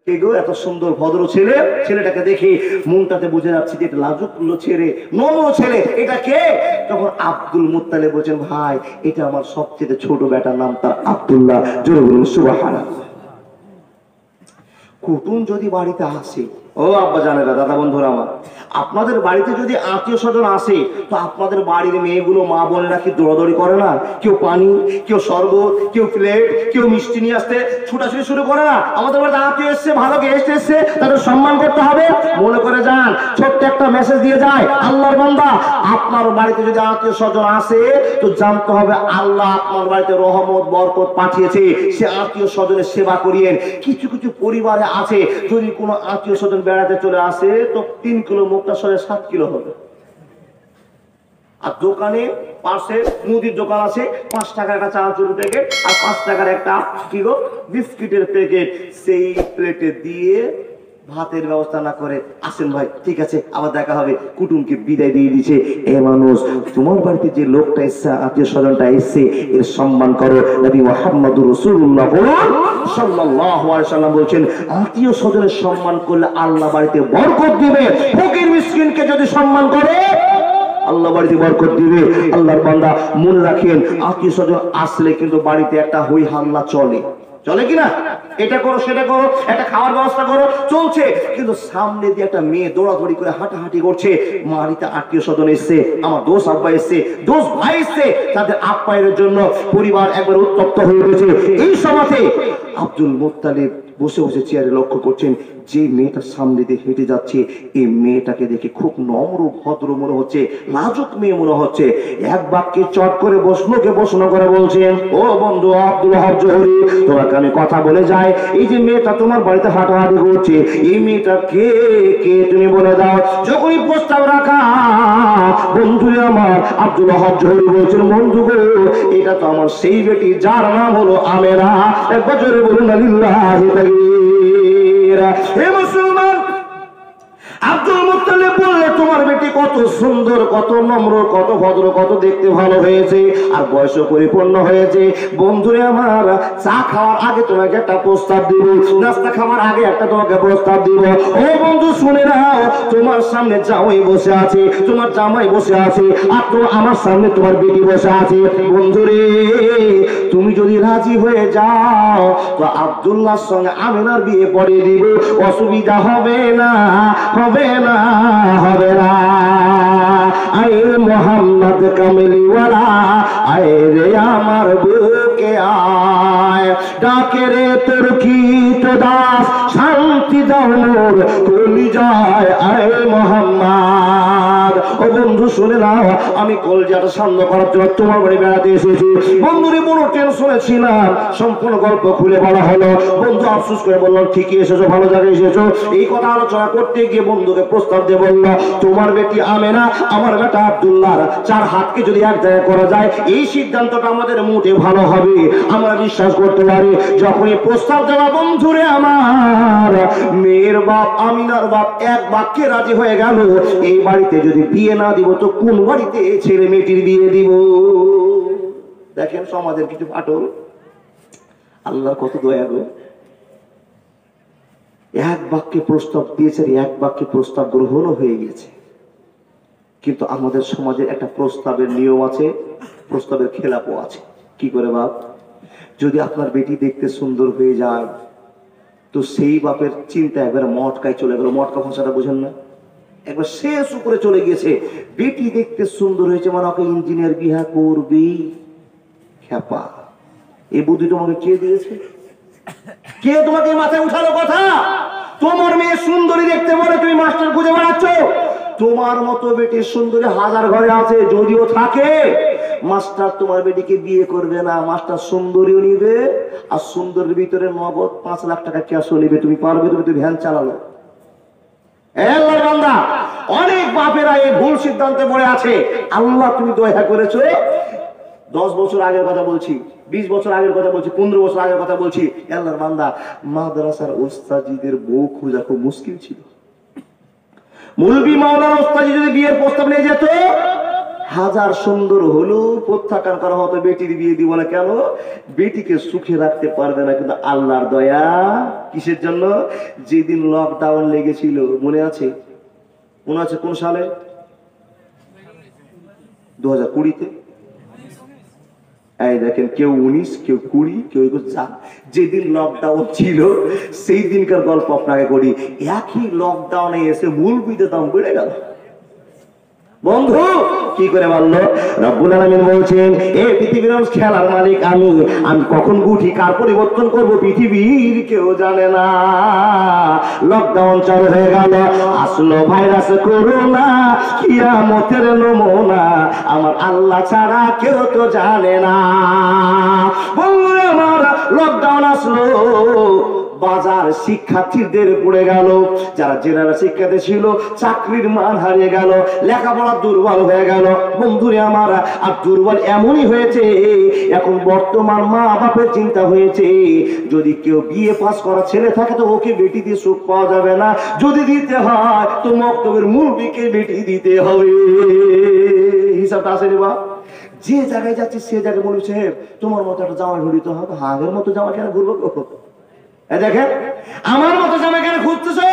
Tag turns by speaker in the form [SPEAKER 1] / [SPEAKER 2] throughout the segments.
[SPEAKER 1] কে গো এত সুন্দর ভদ্র ছেলে, ছেলেটাকে দেখে মনটাতে বুঝে যাচ্ছে যে এটা লাজুক ছেলে, নম্র ছেলে, এটা কে? তখন আব্দুল মুত্তালিব বলছেন, ভাই এটা আমার সবচেয়ে ছোট বেটার নাম তার আব্দুল্লাহ। জোরে বলুন সুবহানাল্লাহ। কুটুম যদি বাড়িতে আসে, ও আব্বা জানেরা, দাদা বন্ধুরা আমার, আপনাদের বাড়িতে যদি আত্মীয় স্বজন আসে তো আপনাদের বাড়ির মেয়েগুলো মা বোনেরা কি দৌড়াদৌড়ি করে না? কেউ পানি, কেউ শরবত, কেউ প্লেট, কেউ মিষ্টি নিয়ে আসতে ছুটাছুটি শুরু করে না? আমাদের বাড়িতে আত্মীয় এসছে, ভালো গেস্ট এসছে, তাদের সম্মান করতে হবে। মনে করে যান, ছোট্ট একটা মেসেজ দিয়ে যায়, আল্লাহর বান্দা আপনার বাড়িতে যদি আত্মীয় স্বজন আসে তো জানতে হবে আল্লাহ আপনার বাড়িতে রহমত বরকত পাঠিয়েছে, সে আত্মীয় স্বজনের সেবা করিয়েন। কিছু কিছু পরিবারে আছে, যদি কোনো আত্মীয় স্বজন বেড়াতে চলে আসে তো 3 কিলো মুখটা সরে 7 কিলো হবে। আর দোকানে পাশে মুদির দোকান আছে, 5 টাকার একটা চানাচুর প্যাকেট আর 5 টাকার একটা কিলো বিস্কিটের প্যাকেট, সেই প্লেটে দিয়ে ভাতের ব্যবস্থা না করে আসেন ভাই, ঠিক আছে আবার দেখা হবে, কুটুমকে বিদায় দিয়ে দিচ্ছে। এ মানুষ, তোমার বাড়িতে যে লোকটা এসছে, আত্মীয় স্বজনটা এসছে, এর সম্মান করো। নবী মুহাম্মদুর রাসূলুল্লাহ সাল্লাল্লাহু আলাইহি ওয়াসাল্লাম বলেন, আত্মীয় স্বজনের সম্মান করলে আল্লাহ বাড়িতে বরকত দিবে। ফকির মিসকিনকে যদি সম্মান করে আল্লাহ বাড়িতে বরকত দিবে। আল্লাহর বান্দা মনে রাখেন, আত্মীয় স্বজন আসলে কিন্তু বাড়িতে একটা হই হাল্লা চলে, চলে কিনা? এটা করো সেটা করো, একটা খাওয়ার ব্যবস্থা করো, চলছে। কিন্তু সামনে দিয়ে একটা মেয়ে দৌড়াদৌড়ি করে হাঁটাহাঁটি করছে, বাড়িতে আত্মীয় স্বজন এসছে, আমার দোষ আব্বা এসছে, দোষ ভাই এসছে, তাদের আপ্যায়নের জন্য পরিবার একবার উত্তপ্ত হয়ে উঠেছে। এই সময়তে আব্দুল মুত্তালিব বসে বসে চেয়ারে লক্ষ্য করছেন, যে মেয়েটার সামনে দিয়ে হেঁটে যাচ্ছে, এই মেয়েটাকে দেখে খুব নম্র ভদ্র মনে হচ্ছে, লাজুক মেয়ে মনে হচ্ছে। এক বাক্যে চট করে বসলোকে প্রশ্ন করে বলছেন, ও বন্ধু আব্দুল ওয়াহাব জোহরি, তোমাকে আমি কথা বলে যাই, এই যে মেয়েটা তোমার বাড়িতে হাঁটাহাঁটি করছে, এই মেয়েটা কে কে তুমি বলে দাও। যখনই প্রস্তাব রাখা, বন্ধু আমার আব্দুল ওয়াহাব জোহরি বলছেন, বন্ধু গো, এটা তো আমার সেই বেটি যার নাম হলো আমেরা। একবার জোরে বলুন আলিল্লাহি তাকবীর। হে মুসলমান, আব্দুল মুত্তালিব বললে, তোমার বেটি কত সুন্দর, কত নম্র, কত ভদ্র, কত দেখতে ভালো হয়েছে, আর বয়সও পরিপূর্ণ হয়েছে। বন্ধুরে আমার, চা খাওয়ার আগে তোমাকে একটা প্রস্তাব দিব, নাস্তা খাওয়ার আগে একটা তোমাকে প্রস্তাব দিব। ও বন্ধু শুনে নাও, তোমার সামনে জামাই বসে আছে, তোমার জামাই বসে আছে, আর তো আমার সামনে তোমার বেটি বসে আছে। বন্ধুরে, তুমি যদি রাজি হয়ে যাও তো আব্দুল্লাহর সঙ্গে আমিনার বিয়ে পড়িয়ে দিব, অসুবিধা হবে না, হবে না, হবে না। আয় মোহাম্মদ কামলিওয়ালা, আয় রে আমার বুকে আয়, ডাকে রে তোর কীট দাস, শান্তি দাও মোর কলিজায়, আয় মোহাম্মদ। ও বন্ধু শুনে নাও, আমি কলজাটা শান্ত করার জন্য তোমার বাড়ি বেড়াতে এসেছি। বন্ধুরে বড় টেনশনে ছিলাম, সম্পূর্ণ গল্প খুলে বলা হলো। বন্ধু আফসোস করে বললাম, ঠিকই এসেছো, ভালো জায়গায় এসেছো। এই কথা আলোচনা করতে গিয়ে বন্ধুকে প্রস্তাব দিয়ে বলল, তোমার বেটি আমেনা, আমার বেটা আব্দুল্লাহ, 4 হাতকে যদি এক জায়গায় করা যায়, এই সিদ্ধান্তটা আমাদের মোটে ভালো হবে, আমরা বিশ্বাস করতে পারি। যখন এই প্রস্তাব দেওয়া, বন্ধুরে আমার, মেয়ের বাপ আমিনার বাপ এক বাক্যে রাজি হয়ে গেল, এই বাড়িতে যদি বিয়ে না দিব তো কোন বাড়িতে ছেলে মেয়েটির বিয়ে দিব? দেখেন সমাজের কিছু ফাটল, আল্লাহর কত দয়া গো। এক বাক্যে প্রস্তাব দিয়েছে, এক বাক্যে প্রস্তাব গ্রহণও হয়ে গেছে। কিন্তু আমাদের সমাজের একটা প্রস্তাবের নিয়ম আছে, প্রস্তাবের খেলাপও আছে। কি করে বাপ? যদি আপনার বেটি দেখতে সুন্দর হয়ে যায় তো সেই বাপের চিন্তা একবার মটকায় চলে গেল। মটকা ভাষাটা বোঝেন না? একবার শেষ উপরে চলে গিয়েছে, বেটি দেখতে সুন্দর হয়েছে মানে ওকে ইঞ্জিনিয়ার বিহা করবি। খেপা, এই বুদ্ধি তোমাকে কে দিয়েছে? কে তোমাকে মাথায় উঠালো কথা? তোমার মেয়ে সুন্দরী দেখতে বলে তুমি মাস্টার খুঁজে বেড়াচ্ছ। তোমার মতো বেটি সুন্দরী হাজার ঘরে আছে, যদিও থাকে, মাস্টার তোমার বেটিকে বিয়ে করবে না। মাস্টার সুন্দরীও নিবে, আর সুন্দরীর ভিতরে নগদ 5 লাখ টাকা ক্যাশও নিবে। তুমি পারবে? তুমি তো ভ্যান চালালো। আল্লাহর বান্দা, অনেক বাপেরা এই ভুল সিদ্ধান্তে পড়ে আছে। আল্লাহ তুমি দয়া করেছো। 10 বছর আগের কথা বলছি, 20 বছর আগের কথা বলছি, 15 বছর আগের কথা বলছি। আল্লাহর বান্দা, মাদ্রাসার ওস্তাজিদের বউ খোঁজা খুব মুশকিল ছিল। মুলবি মাওলানা ওস্তাজি যদি বিয়ের প্রস্তাব নিয়ে যেত, হাজার সুন্দর হলো প্রত্যাখ্যান করা হতো, বেটির বিয়ে দিব না। কেন? বেটিকে সুখে রাখতে পারবে না। কিন্তু আল্লাহর দয়া কিসের জন্য? যেদিন লকডাউন লেগেছিল, মনে আছে? মনে আছে কোন সালে? 2020-তে। এই দেখেন, কেউ 19, কেউ 20, কেউ 21। যেদিন লকডাউন ছিল সেই দিনকার গল্প আপনাকে করি। একই লকডাউনে এসে মূলবিদের দাম বেড়ে গেল। বন্ধু কি করে বলল? রব্বুল আলামিন বলছেন, এই পৃথিবীর খেলার মালিক আমি, আমি কখন গুঠি কার পরিবর্তন করব পৃথিবীর কেউ জানে না। লকডাউন চালু হয়ে গেল, আসলো ভাইরাস করোনা, কিয়ামতের নমুনা, আমার আল্লাহ ছাড়া কেউ তো জানে না। বন্ধু আমার, লকডাউন আসলো, বাজার শিক্ষার্থীদের পড়ে গেল। যারা জেনারেল শিক্ষাতে ছিল চাকরির মান হারিয়ে গেল, লেখাপড়া দুর্বল হয়ে গেল। বন্ধুরে আমার, আর দুর্বল এমনই হয়েছে, এখন বর্তমান মা বাপের চিন্তা হয়েছে, যদি কেউ বিএ পাস করা ছেলে থাকে তো ওকে বেটি দিয়ে সুখ পাওয়া যাবে না, যদি দিতে হয় তো মক্তবের মুরব্বিকে বেটি দিতে হবে। হিসাবটা আসেনি বা? যে জায়গায় যাচ্ছে সে জায়গায় বলছে, সাহেব তোমার মতো একটা জামা ঘুরিতে হবে। হাগের মতো জামা কেন ঘুরবো? দেখেন, আমার মতো জামা কেন খুঁজতেছো?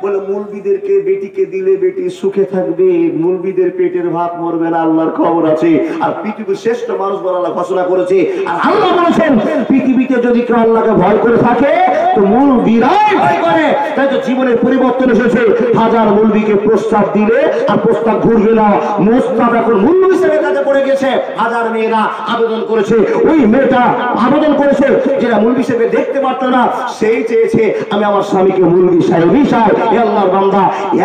[SPEAKER 1] বলে মুলবিদেরকে বেটিকে দিলে বেটি সুখে থাকবে, মুলবিদের পেটের ভাত মরবে না, আল্লাহর খবর আছে। আর পৃথিবীর শ্রেষ্ঠ মানুষ বলে আল্লাহ ঘোষণা করেছে। আর আল্লাহ বলেছেন, পৃথিবীতে যদি কেউ আল্লাহকে ভয় করে থাকে তো মুলবিরাই ভয় করে। তাই তো জীবনের পরিবর্তন এসেছে। হাজার মুলবিকে প্রস্তাব দিলে আর প্রস্তাব ঘুরবে না। মোস্তাব এখন মুলবি হিসেবে কাজে পড়ে গেছে। হাজার মেয়েরা আবেদন করেছে, ওই মেয়েটা আবেদন করেছে যেটা মুলবি হিসেবে দেখতে পারতো না, সেই চেয়েছে আমি আমার স্বামীকে মুলবি সাহেবই চাই। আল্লাহর বান্দা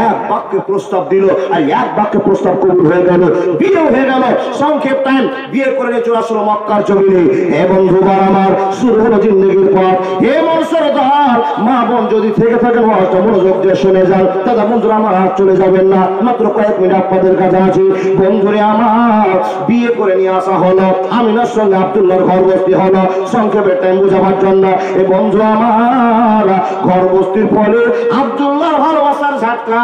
[SPEAKER 1] এক বাক্যে প্রস্তাব দিল, আর এক বাক্যে প্রস্তাব কবুল হয়ে গেল, বিয়ে হয়ে গেল। সংক্ষেপ টাইম বিয়ে করে নিয়ে চলে আসলো মক্কার জমিনে। হে বন্ধুবার আমার, শুরু হলো জিন্দেগির পথ। হে মনসুর দল, মা বোন যদি থেকে থাকেন হয়তো মনোযোগ দিয়ে শুনে যান। দাদা বন্ধুরা আমার, হাত চলে যাবেন না, মাত্র কয়েক মিনিট আপনাদের কাছে আছে। বন্ধুরে আমার, বিয়ে করে নিয়ে আসা হলো, আমিনার সঙ্গে আব্দুল্লাহর ঘরবস্তি হলো। সংক্ষেপের টাইম বোঝাবার জন্য, এ বন্ধু আমার, ঘরবস্তির ফলে আব্দুল্লাহ ভালোবাসার ঝাটকা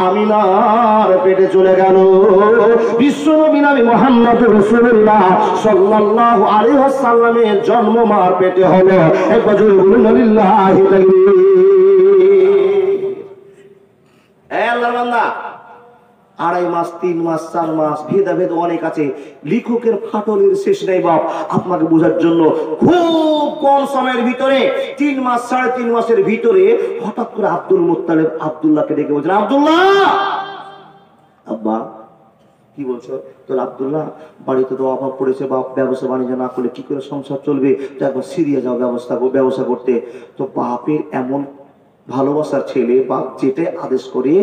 [SPEAKER 1] আমিনার পেটে চলে গেল। বিশ্বনবী নবী মুহাম্মদ রাসূলুল্লাহ সাল্লাল্লাহু আলাইহি ওয়াসাল্লামের জন্ম মার পেটে হলো। একবার জোরে বলুন লিল্লাহি তাকবীর। এই আল্লাহর বান্দা, 2.5 মাস, 3 মাস, 4 মাস, ভেদাভেদ অনেক আছে। লেখকের ফাটলের শেষ নেই বাপ। আপনাকে বোঝার জন্য খুব কম সময়ের ভিতরে, 3 মাস 3.5 মাসের ভিতরে হঠাৎ করে আব্দুল মুত্তালিব আব্দুল্লাহকে ডেকে বলছেন, আব্দুল্লাহ। আব্বা কি বলছো? তোর আব্দুল্লাহ, বাড়িতে তো অভাব পড়েছে বাপ, ব্যবসা বাণিজ্য না করলে কি করে সংসার চলবে? তো একবার সিরিয়া যাও ব্যবসা করতে। তো বাপের এমন ভালোবাসার ছেলে, বাপ যেটাই আদেশ করে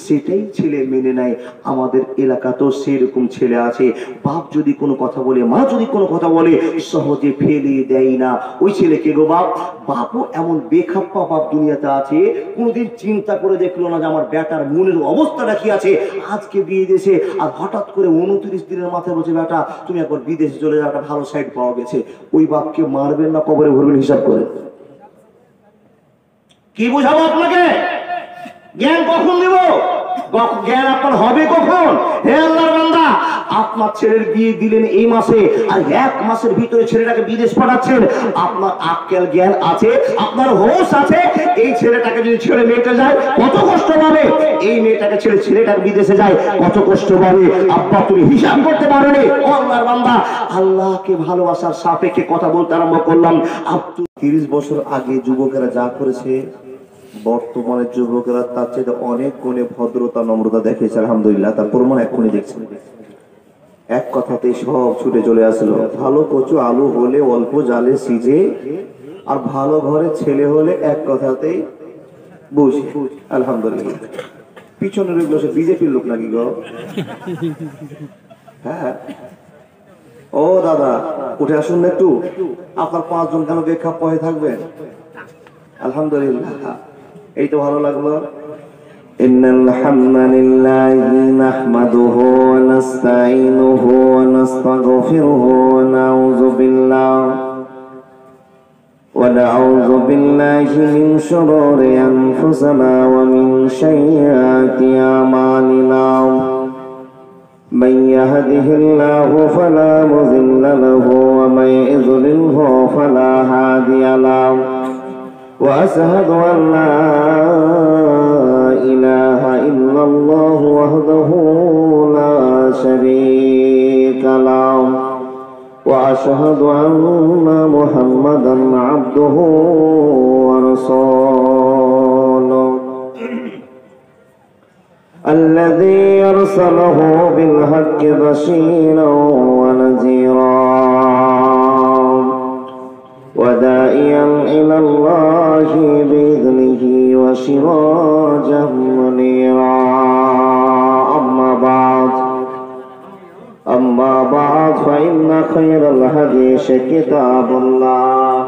[SPEAKER 1] সেটাই ছেলে মেনে নেয়। আমাদের এলাকাতেও সেরকম ছেলে আছে, বাপ যদি কোনো কথা বলে, মা যদি কোনো কথা বলে, সহজে ফেলে দেয় না ওই ছেলেকে গো বাপ। বাপও এমন বেখাপ্পা বাপ দুনিয়াতে আছে, কোনোদিন চিন্তা করে দেখলো না যে আমার বেটার মনের অবস্থাটা কি আছে। আজকে বিয়ে দিয়েছে, আর হঠাৎ করে 29 দিনের মাথায় বলছে, বেটা তুমি একবার বিদেশে চলে যাও, একটা ভালো সাইড পাওয়া গেছে। ওই বাপকে মারবেন না কবরে ভরবেন? হিসাব করে কি বুঝাবো আপনাকে? জ্ঞান কখন দিব? জ্ঞান আপনার হবে কখন? হে আল্লাহর বান্দা, আপনার ছেলের বিয়ে দিলেন এই মাসে, আর 1 মাসের ভিতরে ছেলেটাকে বিদেশ পাঠাচ্ছেন। আপনার আক্কেল জ্ঞান আছে, আপনার হোশ আছে, এই ছেলেটাকে যদি ছেড়ে মেয়েটা যায় কত কষ্ট পাবে, এই মেয়েটাকে ছেড়ে ছেলেটাকে বিদেশে যায় কত কষ্ট পাবে। আব্বা তুমি হিসাব করতে পারোনি। ও আল্লাহর বান্দা, আল্লাহকে ভালোবাসার সাপেক্ষে কথা বলতে আরম্ভ করলাম। 30 বছর আগে যুবকেরা যা করেছে, বর্তমানের যুবকেরা তার চেয়ে অনেক গুণে ভদ্রতা নম্রতা দেখেছে। আলহামদুলিল্লাহ, তার প্রমাণ এখনই দেখছেন। এক কথাতে সব ছুটে চলে আসলো। ভালো কচু আলু হলে অল্প জালে সিজে, আর ভালো ঘরে ছেলে হলে এক কথাতেই বুঝি। আলহামদুলিল্লাহ। পিছনের ওইগুলো সে বিজেপির লোক নাকি গো? হ্যাঁ। ও দাদা, উঠে আসুন না একটু। আপনার 5 জন কেন বেখাপ্প হয়ে থাকবেন? আলহামদুলিল্লাহ, এই তো ভালো লাগলো। ইন্নাল হামদালিল্লাহি নাহমাদুহু ওয়া নাস্তাঈনুহু ওয়া নাস্তাগফিরুহু ওয়া নাউযু বিল্লাহি মিন শুরুরি আনফুসিনা ওয়া মিন সাইয়্যাতি আমালিনা।
[SPEAKER 2] من يهده الله فلا مضل له ومن يضلله فلا هادي له وأشهد أن لا إله إلا الله وحده لا شريك له وأشهد أن محمدا عبده ورسوله الذي أرسله بالحق بشيرا ونذيرا وداعيا إلى الله بإذنه وسراجا منيرا أما بعد فإن خير الحديث كتاب الله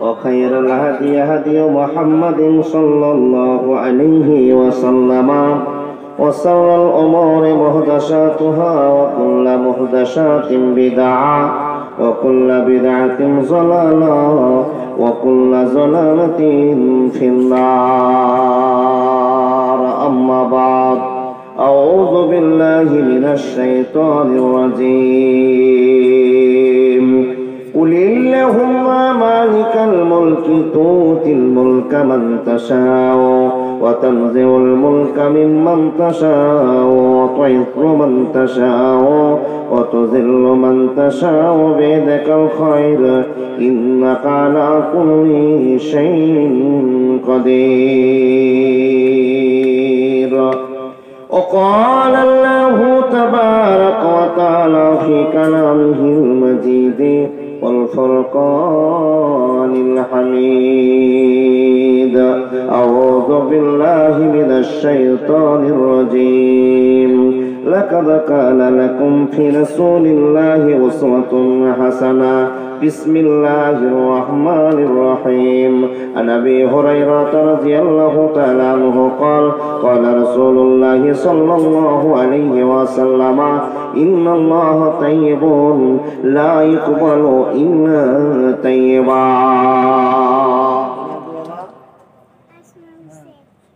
[SPEAKER 2] وخير الهدي هدي محمد صلى الله عليه وسلم وشر الأمور محدثاتها وكل محدثات بدعة وكل بدعة ضلالة وكل ضلالة في النار أما بعد أعوذ بالله من الشيطان الرجيم قل اللهم مالك الملك تؤتي الملك من تشاء وتنزع الملك ممن تشاء وتعز من تشاء وتذل من تشاء بيدك الخير إنك على كل شيء قدير وقال الله تبارك وتعالى في كلامه المجيد والفرقان الحميد أعوذ بالله من الشيطان الرجيم لقد كان لكم في رسول الله أسوة حسنة بسم الله الرحمن الرحيم عن أبي هريرة رضي الله تعالى عنه قال قال رسول الله صلى الله عليه وسلم إن الله طيب لا يقبل إلا طيبا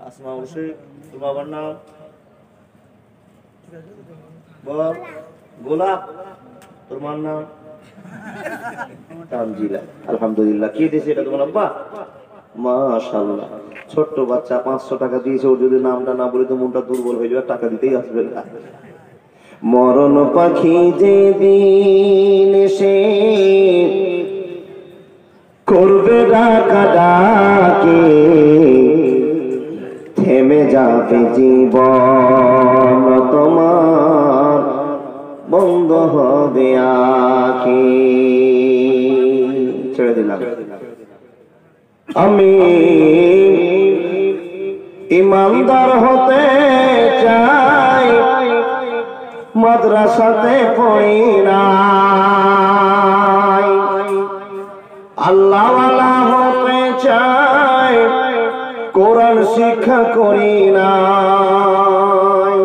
[SPEAKER 1] আসমা শেখ তোমার বাবার নাম বল গোলাপ তোমার নাম তানজিলা আলহামদুলিল্লাহ কি দিয়েছে এটা তোমার আব্বা মাশাআল্লাহ ছোট্ট বাচ্চা 500 টাকা দিয়েছে ওর যদি নামটা না বলে তো মনটা দুর্বল হয়ে যাবে টাকা দিতেই আসবে না
[SPEAKER 2] মরণ পাখি যে দিন সে করবে ডাকা ডাকে থেমে যাবে জীবন তোমার বন্ধ হবে আঁখি ছেড়ে দিলাম আমি ইমানদার হতে চাই মাদ্রাসাতে পড়ি নাই আল্লাহওয়ালা হতে চাই কোরআন শিক্ষা করি নাই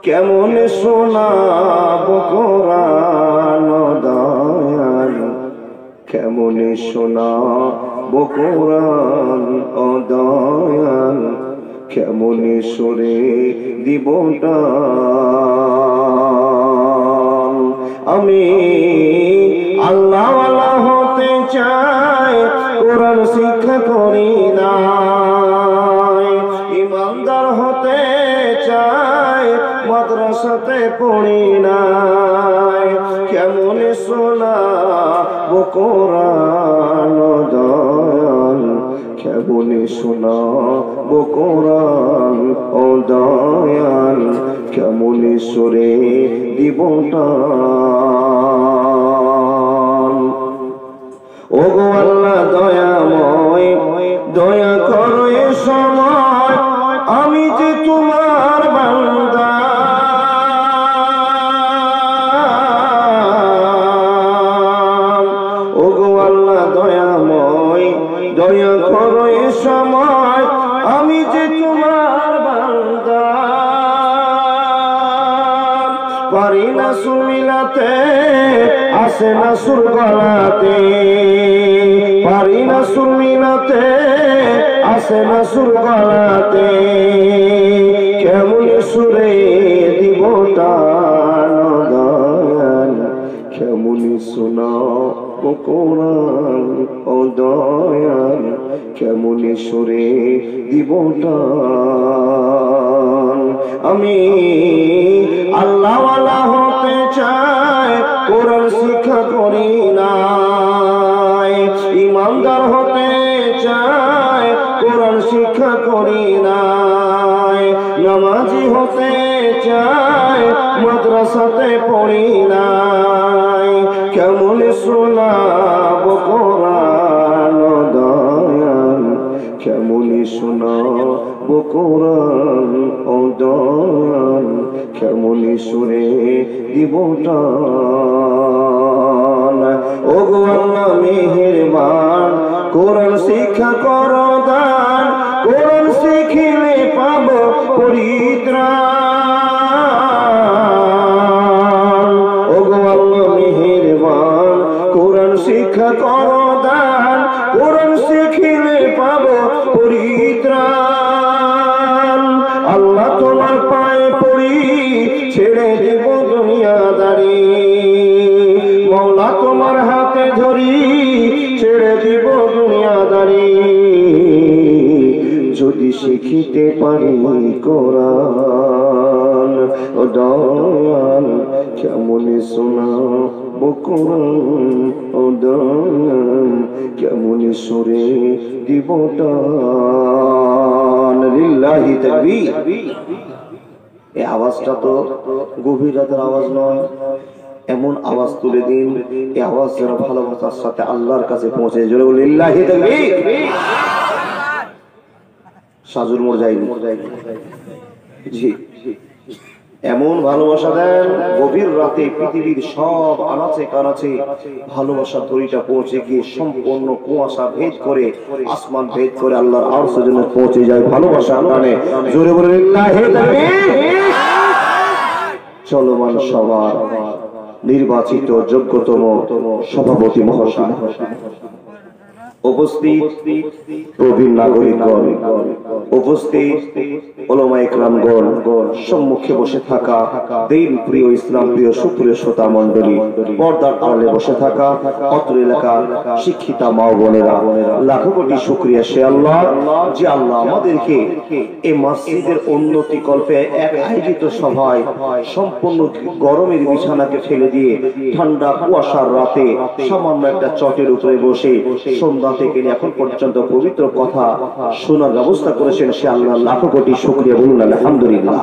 [SPEAKER 2] কেমন শোনাব কোরআন দয়াল কেমন শোনাব কোরআন ও দয়াল কেমন সুরে দিবটা আমি আল্লাহওয়ালা হতে চাই কোরআন শিক্ষা করি নাই ইমানদার হতে চাই মাদ্রাসাতে পড়ি নাই কেমন শোনাব কোরআন দয়াল কেমন শোনাব কোরআন ও দয়াল কেমন সুরে দিবটা ওগো আল্লাহ দয়াময় দয়া করো এ সময় আমি যে তোমার বান্দা ওগো আল্লাহ দয়াময় দয়া করো এ সময় আমি যে তোমার বান্দা পারি না সুমিলাতে আসে না সুর গলাতে পারি না সুর মিলাতে আসে না সুর গলাতে কেমন সুরে দিবটা কেমন সুরে দিব টান। আমি আল্লাহওয়ালা হতে চাই, কোরআন শিক্ষা করি নাই। ইমানদার হতে চাই, কোরআন শিক্ষা করি নাই। নামাজি হতে চাই, মাদ্রাসাতে পড়ি নাই। কেমন শোনাব কোরআন দয়াল, কেমন শোনাব কোরআন ও দয়াল, কেমন সুরে দিব টান। ও গো আল্লাহ মেহেরবান, কোরআন শিক্ষা করো দান। কোরআন শিখিলে পাব পরিত্রাণ। ও গো আল্লাহ মেহেরবান, কোরআন শিক্ষা করো দান। কোরআন শিখিলে পাব পরিত্রাণ। আল্লাহ তোমার পায়ে পড়ি, ছেড়ে দেব দুনিয়াদারি। মওলা তোমার হাতে ধরি, ছেড়ে দিব দুনিয়াদারি। যদি শিখিতে পারি কোরআন ও দয়াল, কেমন শোনাব কোরআন ও দয়াল, কেমন সুরে দিব টান। লিল্লাহি তাকবীর। এই আওয়াজটা তো গভীর রাতের আওয়াজ নয়, এমন আওয়াজ তুলে দিন, এই আওয়াজ যেন ভালোবাসার সাথে আল্লাহর কাছে পৌঁছে। জোরে বলি লিল্লাহি তাকবীর। সাজুর মোড় যাইনি, জি এমন ভালোবাসা দেন গভীর রাতে পৃথিবীর সব আনাচে কানাচে ভালোবাসার দড়িটা পৌঁছে গিয়ে সম্পূর্ণ কুয়াশা ভেদ করে, আসমান ভেদ করে আল্লাহর আরশ জন্য পৌঁছে যায় ভালোবাসার টানে। জোরে বলে লিল্লাহি তাকবীর। চলমান সবার নির্বাচিত যোগ্যতম সভাপতি মহাশয়, উপস্থিত প্রবীণ নাগরিকগণ, উপস্থিত উলামায়ে কেরামগণ, সম্মুখে বসে থাকা দিন প্রিয় ইসলাম প্রিয় সুপ্রিয় শ্রোতা মণ্ডলী, পর্দার আড়ালে বসে থাকা অত্র এলাকার শিক্ষিতা মা বোনেরা, লাখো কোটি শুকরিয়া সে আল্লাহ যে আল্লাহ আমাদেরকে এই মসজিদের উন্নতি কল্পে এক আয়োজিত সভায় সম্পূর্ণ গরমের বিছানাকে ফেলে দিয়ে ঠান্ডা কুয়াশার রাতে সামান্য একটা চটের উপরে বসে সন্ধ্যা থেকে এখন পর্যন্ত পবিত্র কথা শোনার ব্যবস্থা করেছেন সে আল্লাহ লাখো কোটি শুকরিয়া। বলুন আলহামদুলিল্লাহ।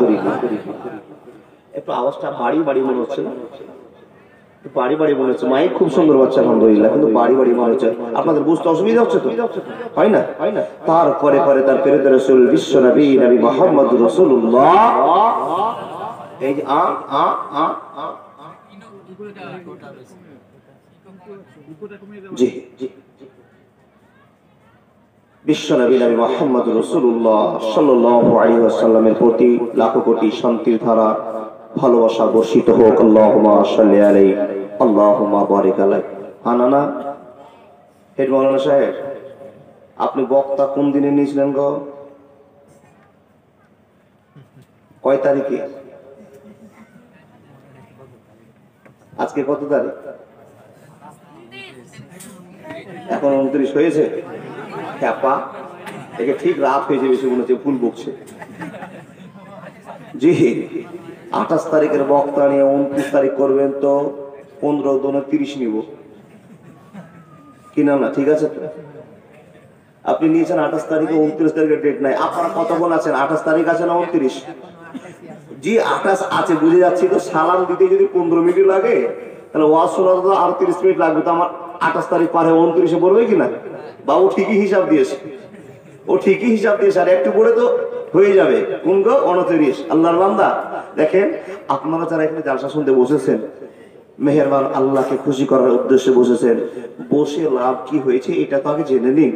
[SPEAKER 2] একটু আওয়াজটা বাড়ি বাড়ি মনে হচ্ছে না? বাড়ি বাড়ি মনে হচ্ছে, মাইক খুব সুন্দর বাচ্চা আলহামদুলিল্লাহ, কিন্তু বাড়ি বাড়ি মনে হচ্ছে। আপনাদের বুঝতে অসুবিধা হচ্ছে তো? হয় না? তারপরে পরে তার প্রেরিত রাসূল বিশ্ব নবী নবী মুহাম্মদ রাসূলুল্লাহ, এই যে জি জি বিশ্বনবী নবী মুহাম্মদ রাসূলুল্লাহ সাল্লাল্লাহু আলাইহি ওয়াসাল্লামের প্রতি লাখো কোটি শান্তির ধারা ভালোবাসা বর্ষিত হোক। আল্লাহুম্মা সাল্লি আলাইহি আল্লাহুম্মা বারিক আলাইহি। আনানা হেড মাওলানা সাহেব, আপনি বক্তা কোন দিনে নিয়েছিলেন গো? কয় তারিখে? আজকে কত তারিখ? এখন 29 হয়েছে। খ্যাপা, একে ঠিক রাত হয়েছে, বেশি মনে হচ্ছে ফুল বকছে। জি 28 তারিখের বক্তা নিয়ে 29 তারিখ করবেন তো 15 দোনে 30 নিব কি না? না ঠিক আছে তো? আপনি নিয়েছেন 28 তারিখে, 29 তারিখের ডেট নাই। আপনারা কতক্ষণ আছেন? 28 তারিখ আছে না 29? জি 28 আছে, বুঝে যাচ্ছি। তো সালাম দিতে যদি 15 মিনিট লাগে, তাহলে ওয়াজ শোনাতে তো আর 30 মিনিট লাগবে। তো আমার 28 তারিখ পারে 29-এ পড়বে কিনা? বাবু ঠিকই হিসাব দিয়েছে, ও ঠিকই হিসাব দিয়েছে। আর একটু পরে তো হয়ে যাবে কোন গো 29। আল্লাহর বান্দা দেখেন, আপনারা যারা এখানে জালসা শুনতে বসেছেন, মেহেরবান আল্লাহকে খুশি করার উদ্দেশ্যে বসেছেন, বসে লাভ কি হয়েছে এটা তো আগে জেনে নিন।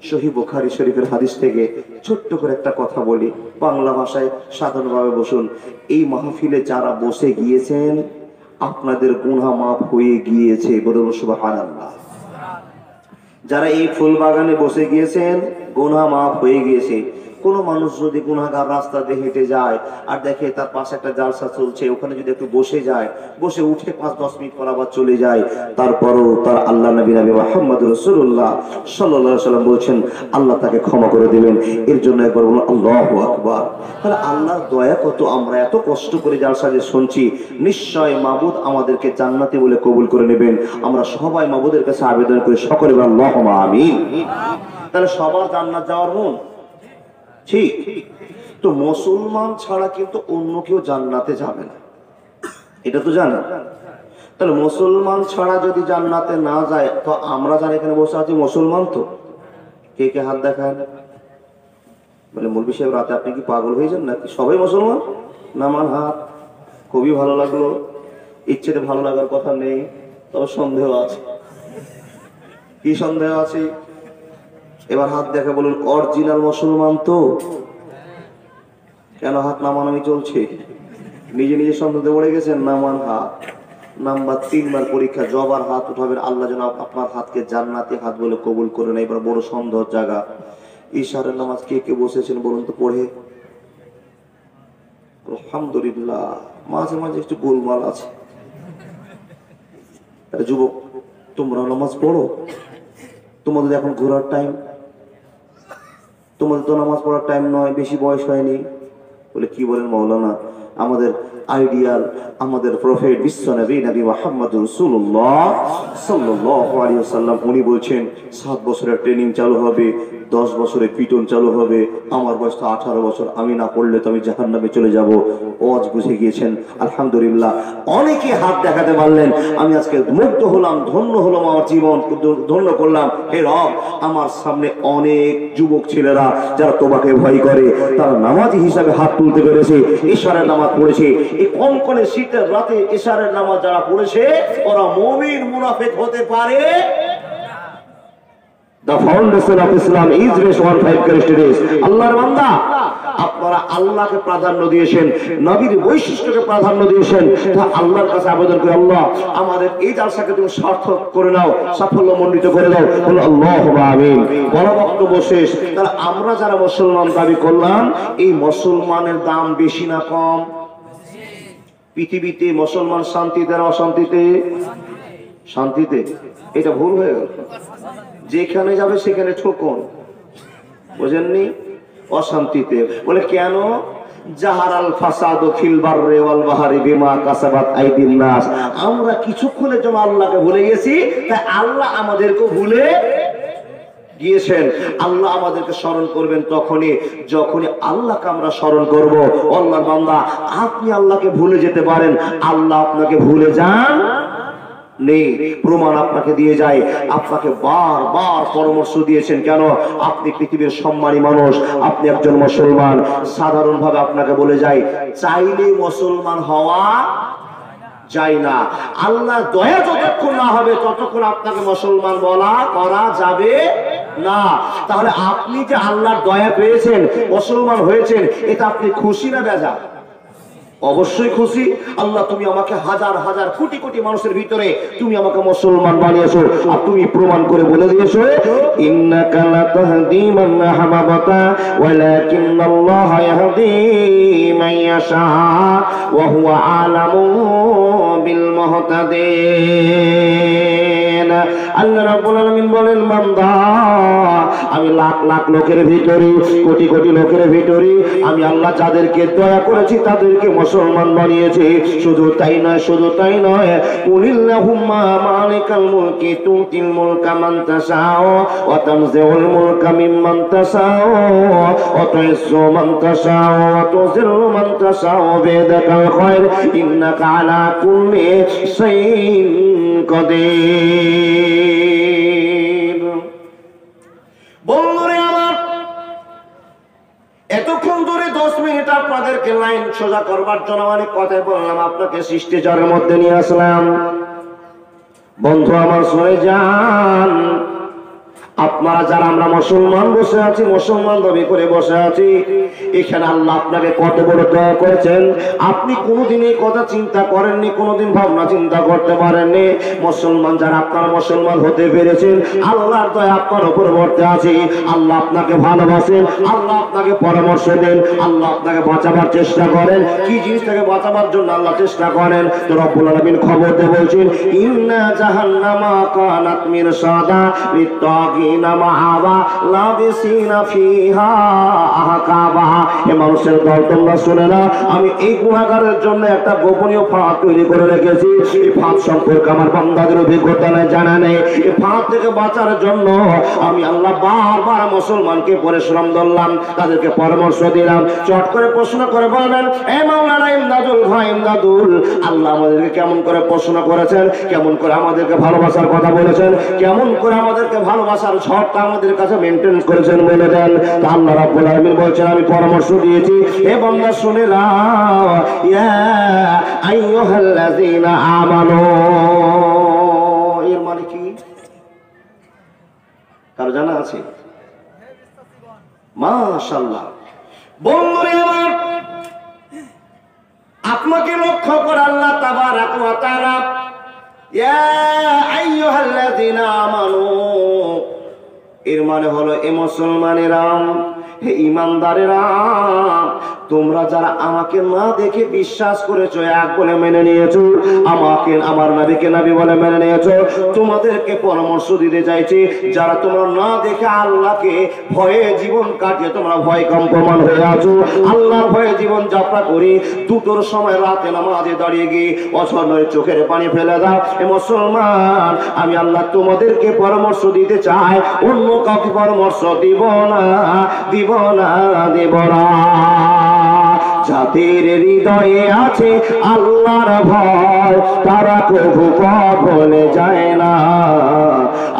[SPEAKER 2] সহিহ বুখারী শরীফের হাদিস থেকে ছোট্ট করে একটা কথা বলি, বাংলা ভাষায় সাধারণভাবে বসুন। এই মাহফিলে যারা বসে গিয়েছেন, আপনাদের গুনাহ মাফ হয়ে গিয়েছে, বলুন সুবহানাল্লাহ। যারা এই ফুল বাগানে বসে গিয়েছেন, গুনাহ মাফ হয়ে গিয়েছে।
[SPEAKER 1] কোনো মানুষ যদি গুনাহগার রাস্তা দিয়ে হেঁটে যায় আর দেখে তার পাশে একটা জালসা চলছে, ওখানে যদি একটু বসে যায়, বসে উঠে 5-10 মিনিট পর আবার চলে যায়, তারপরও তার আল্লাহ নবী মুহাম্মদ রাসূলুল্লাহ সাল্লাল্লাহু আলাইহি ওয়াসাল্লাম বলছেন আল্লাহ তাকে ক্ষমা করে দিবেন। এর জন্য একবার বলুন আল্লাহু আকবার। তাহলে আল্লাহর দয়া কত, আমরা এত কষ্ট করে জালসা যে শুনছি, নিশ্চয় মাবুদ আমাদেরকে জান্নাতি বলে কবুল করে নেবেন। আমরা সবাই মাবুদের কাছে আবেদন করি, সকলে বলি আল্লাহুম্মা আমিন। তাহলে সবার জান্নাত যাওয়ার মন ঠিক, তো মুসলমান ছাড়া কিন্তু অন্য কেউ জান্নাতে যাবে না, এটা তো জানেন। তাহলে মুসলমান ছাড়া যদি জান্নাতে না যায়, তো আমরা যারা এখানে বসে আছি মুসলমান তো? কে কে হাত দেখায়? বলে মৌলভী সাহেব রাতে আপনি কি পাগল হয়ে যান নাকি? সবাই মুসলমান? নামান হাত। খুবই ভালো লাগলো, ইচ্ছেতে ভালো লাগার কথা নেই, তবে সন্দেহ আছে। কি সন্দেহ আছে? এবার হাত দেখে বলুন অরিজিনাল মুসলমান তো? কেন হাত নামানামি চলছে? নিজে নিজে সন্দেহ পড়ে গেছেন? নামান হাত। নাম্বার 3 বার পরীক্ষা, জবার হাত উঠাবেন, আল্লাহ যেন আপনার হাতকে জান্নাতি হাত বলে কবুল করে নেয়। এবার বড় সন্দেহ জায়গা, ইশারের নামাজ কে কে বসেছেন বলুন তো পড়ে? আলহামদুলিল্লাহ, মাঝে মাঝে একটু গোলমাল আছে। যুবক, তোমরা নামাজ পড়ো? তোমাদের এখন ঘোরার টাইম, তোমাদের তো নামাজ পড়ার টাইম নয়, বেশি বয়স হয়নি। বলে কি বলেন মাওলানা? আমাদের আইডিয়াল, আমাদের প্রফেট বিশ্ব নবী মুহাম্মদ রাসূলুল্লাহ সাল্লাল্লাহু আলাইহি ওয়াসাল্লাম উনি বলছেন 7 বছরের ট্রেনিং চালু হবে, 10 বছরের পিটন চালু হবে। আমার বয়স তো 18 বছর, আমি না পড়লে তো আমি জাহান্নামে চলে যাব। ওয়াজ বুঝে গিয়েছেন আলহামদুলিল্লাহ। অনেকে হাত দেখাতে পারলেন, আমি আজকে মুগ্ধ হলাম, ধন্য হলাম, আমার জীবন ধন্য করলাম। হে রব, আমার সামনে অনেক যুবক ছেলেরা যারা তোমাকে ভয় করে, তারা নামাজি হিসাবে হাত তুলতে পেরেছে, ইশারের নামাজ পড়েছে। এই কনকনে শীতের রাতে ইশারের নামাজ যারা পড়েছে, ওরা মুমিন মুনাফিক হতে পারে। The foundation of Islam is based on 5 characteristics. আল্লাহর বান্দা, আপনারা আল্লাহকে প্রাধান্য দিয়েছেন, নবীর বৈশিষ্ট্যকে প্রাধান্য দিয়েছেন। তা আল্লাহর কাছে আবেদন করি, আল্লাহ আমাদের এই জালসাকে তুমি সার্থক করে নাও, সাফল্যমণ্ডিত করে দাও। বলো আল্লাহুম্মা আমিন। বড় বক্তব্য শেষ। তাহলে আমরা যারা মুসলমান দাবি করলাম, এই মুসলমানের দাম বেশি না কম? পৃথিবীতে মুসলমান শান্তিতে না অশান্তিতে? শান্তিতে। এটা ভুল হয়ে গেল, যেখানে যাবে সেখানে ঠোকন, বুঝেননি? অশান্তিতে। বলে কেন? জাহারাল ফাসাদু ফিল বাররি ওয়াল বাহরি বিমা কাসাবাত আইদিন নাস। আমরা কিছুক্ষণের জন্য আল্লাহকে ভুলে গেছি, তাই আল্লাহ আমাদেরকে ভুলে গিয়েছেন। আল্লাহ আমাদেরকে স্মরণ করবেন তখনই যখনই আল্লাহকে আমরা স্মরণ করব। আল্লাহর বান্দা, আপনি আল্লাহকে ভুলে যেতে পারেন, আল্লাহ আপনাকে ভুলে যান নেই। প্রমাণ আপনাকে দিয়ে যায়, আপনাকে বারবার পরামর্শ দিয়েছেন। কেন? আপনি পৃথিবীর সম্মানী মানুষ, আপনি একজন মুসলমান। সাধারণভাবে আপনাকে বলে যায়, চাইলে মুসলমান হওয়া যায় না। আল্লাহ দয়া যতক্ষণ না হবে ততক্ষণ আপনাকে মুসলমান বলা করা যাবে না। তাহলে আপনি যে আল্লাহর দয়া পেয়েছেন, মুসলমান হয়েছেন, এটা আপনি খুশি না বেজা? অবশ্যই খুশি। আল্লাহ তুমি আমাকে হাজার হাজার কোটি কোটি মানুষের ভিতরে তুমি আমাকে মুসলমান বানিয়েছো, আর তুমি প্রমাণ করে বলে দিয়েছো, ইন্নাকা লা তাহদি মান আহবাবতা ওয়ালাকিন্নাল্লাহা ইয়াহদি মান ইয়াশা ওয়া হুয়া আলামু বিল মুহতাদিন। আল্লাহ রাব্বুল আলামিন বলেন, বান্দা, আমি লাখ লাখ লোকের ভিতরে, কোটি কোটি লোকের ভিতরে আমি আল্লাহ যাদেরকে দয়া করেছি তাদেরকে মুসলমান বানিয়েছি। শুধু তাই নয়, শুধু তাই নয়, কুলিল্লাহুম্মা মালিকাল মুলকি তুতিল মুলকা মান তাশাউ ওয়া তানজিউল মুলকা মিম্মান তাশাউ ওয়া তুইজ্জু মান তাশাউ ওয়া তুযিল্লু মান তাশাউ বিয়াদিকাল খায়র ইন্নাকা আলা কুল্লি শাইইন কাদির। বন্ধুরে আমার, এতক্ষণ ধরে 10 মিনিট আপনাদেরকে লাইন সোজা করবার জন্য অনেক কথাই বললাম, আপনাকে শিষ্টাচারের মধ্যে নিয়ে আসলাম। বন্ধু আমার, শুনে যান, আপনারা যারা আমরা মুসলমান বসে আছি, মুসলমান দাবি করে বসে আছি, এখানে আল্লাহ আপনাকে কত বড় দয়া করেছেন। আপনি কোনোদিন এই কথা চিন্তা করেননি, কোনোদিন ভাবনা চিন্তা করতে পারেননি। মুসলমান যারা আপনারা মুসলমান হতে পেরেছেন, আল্লাহর দয়া আপনার উপর বর্তে আছে। আল্লাহ আপনাকে ভালোবাসেন, আল্লাহ আপনাকে পরামর্শ দেন, আল্লাহ আপনাকে বাঁচাবার চেষ্টা করেন। কি জিনিস থেকে বাঁচাবার জন্য আল্লাহ চেষ্টা করেন? তো রব্বুল আলামিন খবর দিয়ে বলছেন, ইন্না জাহান্নামা কানাত মিরসাদা লিত্তাগিনা মাআবা লাবিসিনা ফিহা আহকাবা। এ মানুষের দল, তোমরা শুনে না, আমি এই গুনাহগারের জন্য একটা গোপনীয় ফাঁদ তৈরি করে রেখেছি। এই ফাঁদ সম্পর্কে আমার বান্দাদের অভিজ্ঞতা নেই, জানা নেই। এই ফাঁদ থেকে বাঁচার জন্য আমি আল্লাহ বারবার মুসলমানকে পরিশ্রম ধরলাম, তাদেরকে পরামর্শ দিলাম। চট করে প্রশ্ন করে বলবেন, এ মাওলানা ইমদাদুল ভাই ইমদাদুল, আল্লাহ আমাদেরকে কেমন করে প্রশ্ন করেছেন, কেমন করে আমাদেরকে ভালোবাসার কথা বলেছেন, কেমন করে আমাদেরকে ভালোবাসার ঝড়টা আমাদের কাছে মেনটেন করেছেন বলে দেন। তা আল্লাহ রাব্বুল আলামিন বলছেন, আমি পরামর্শ দিয়েছি। হে বান্দা শুনে নাও, ইয়া আইয়ুহাল্লাযীনা আমানু, এর মানে কি কারো জানা আছে? মাশাআল্লাহ। বন্ধুরে আমার, আপনাকে লক্ষ্য করে আল্লাহ তাবারাক ওয়া তাআলা ইয়া আইয়ুহাল্লাযীনা আমানু, এর মানে হলো এ মুসলমানেরা, হে ঈমানদারেরা, তোমরা যারা আমাকে না দেখে বিশ্বাস করেছো, এক বলে মেনে নিয়েছো, আমাকে আমার নবীকে নবী বলে মেনে নিয়েছো, তোমাদেরকে পরামর্শ দিতে চাইছি, যারা তোমরা না দেখে আল্লাহকে ভয়ে জীবন কাটিয়ে তোমরা ভয় কম্পমান হয়ে আছো, আল্লাহর ভয়ে জীবন যাত্রা করি, দুটোর সময় রাতে নামাজে দাঁড়িয়ে গিয়ে অসহায় চোখের পানি ফেলে দাও। এ মুসলমান, আমি আল্লাহ তোমাদেরকে পরামর্শ দিতে চাই, অন্য কাউকে পরামর্শ দিব না, দিব না, দিব না। যাদের হৃদয়ে আছে আল্লাহর ভয়, তারা কবু বলে যায় না।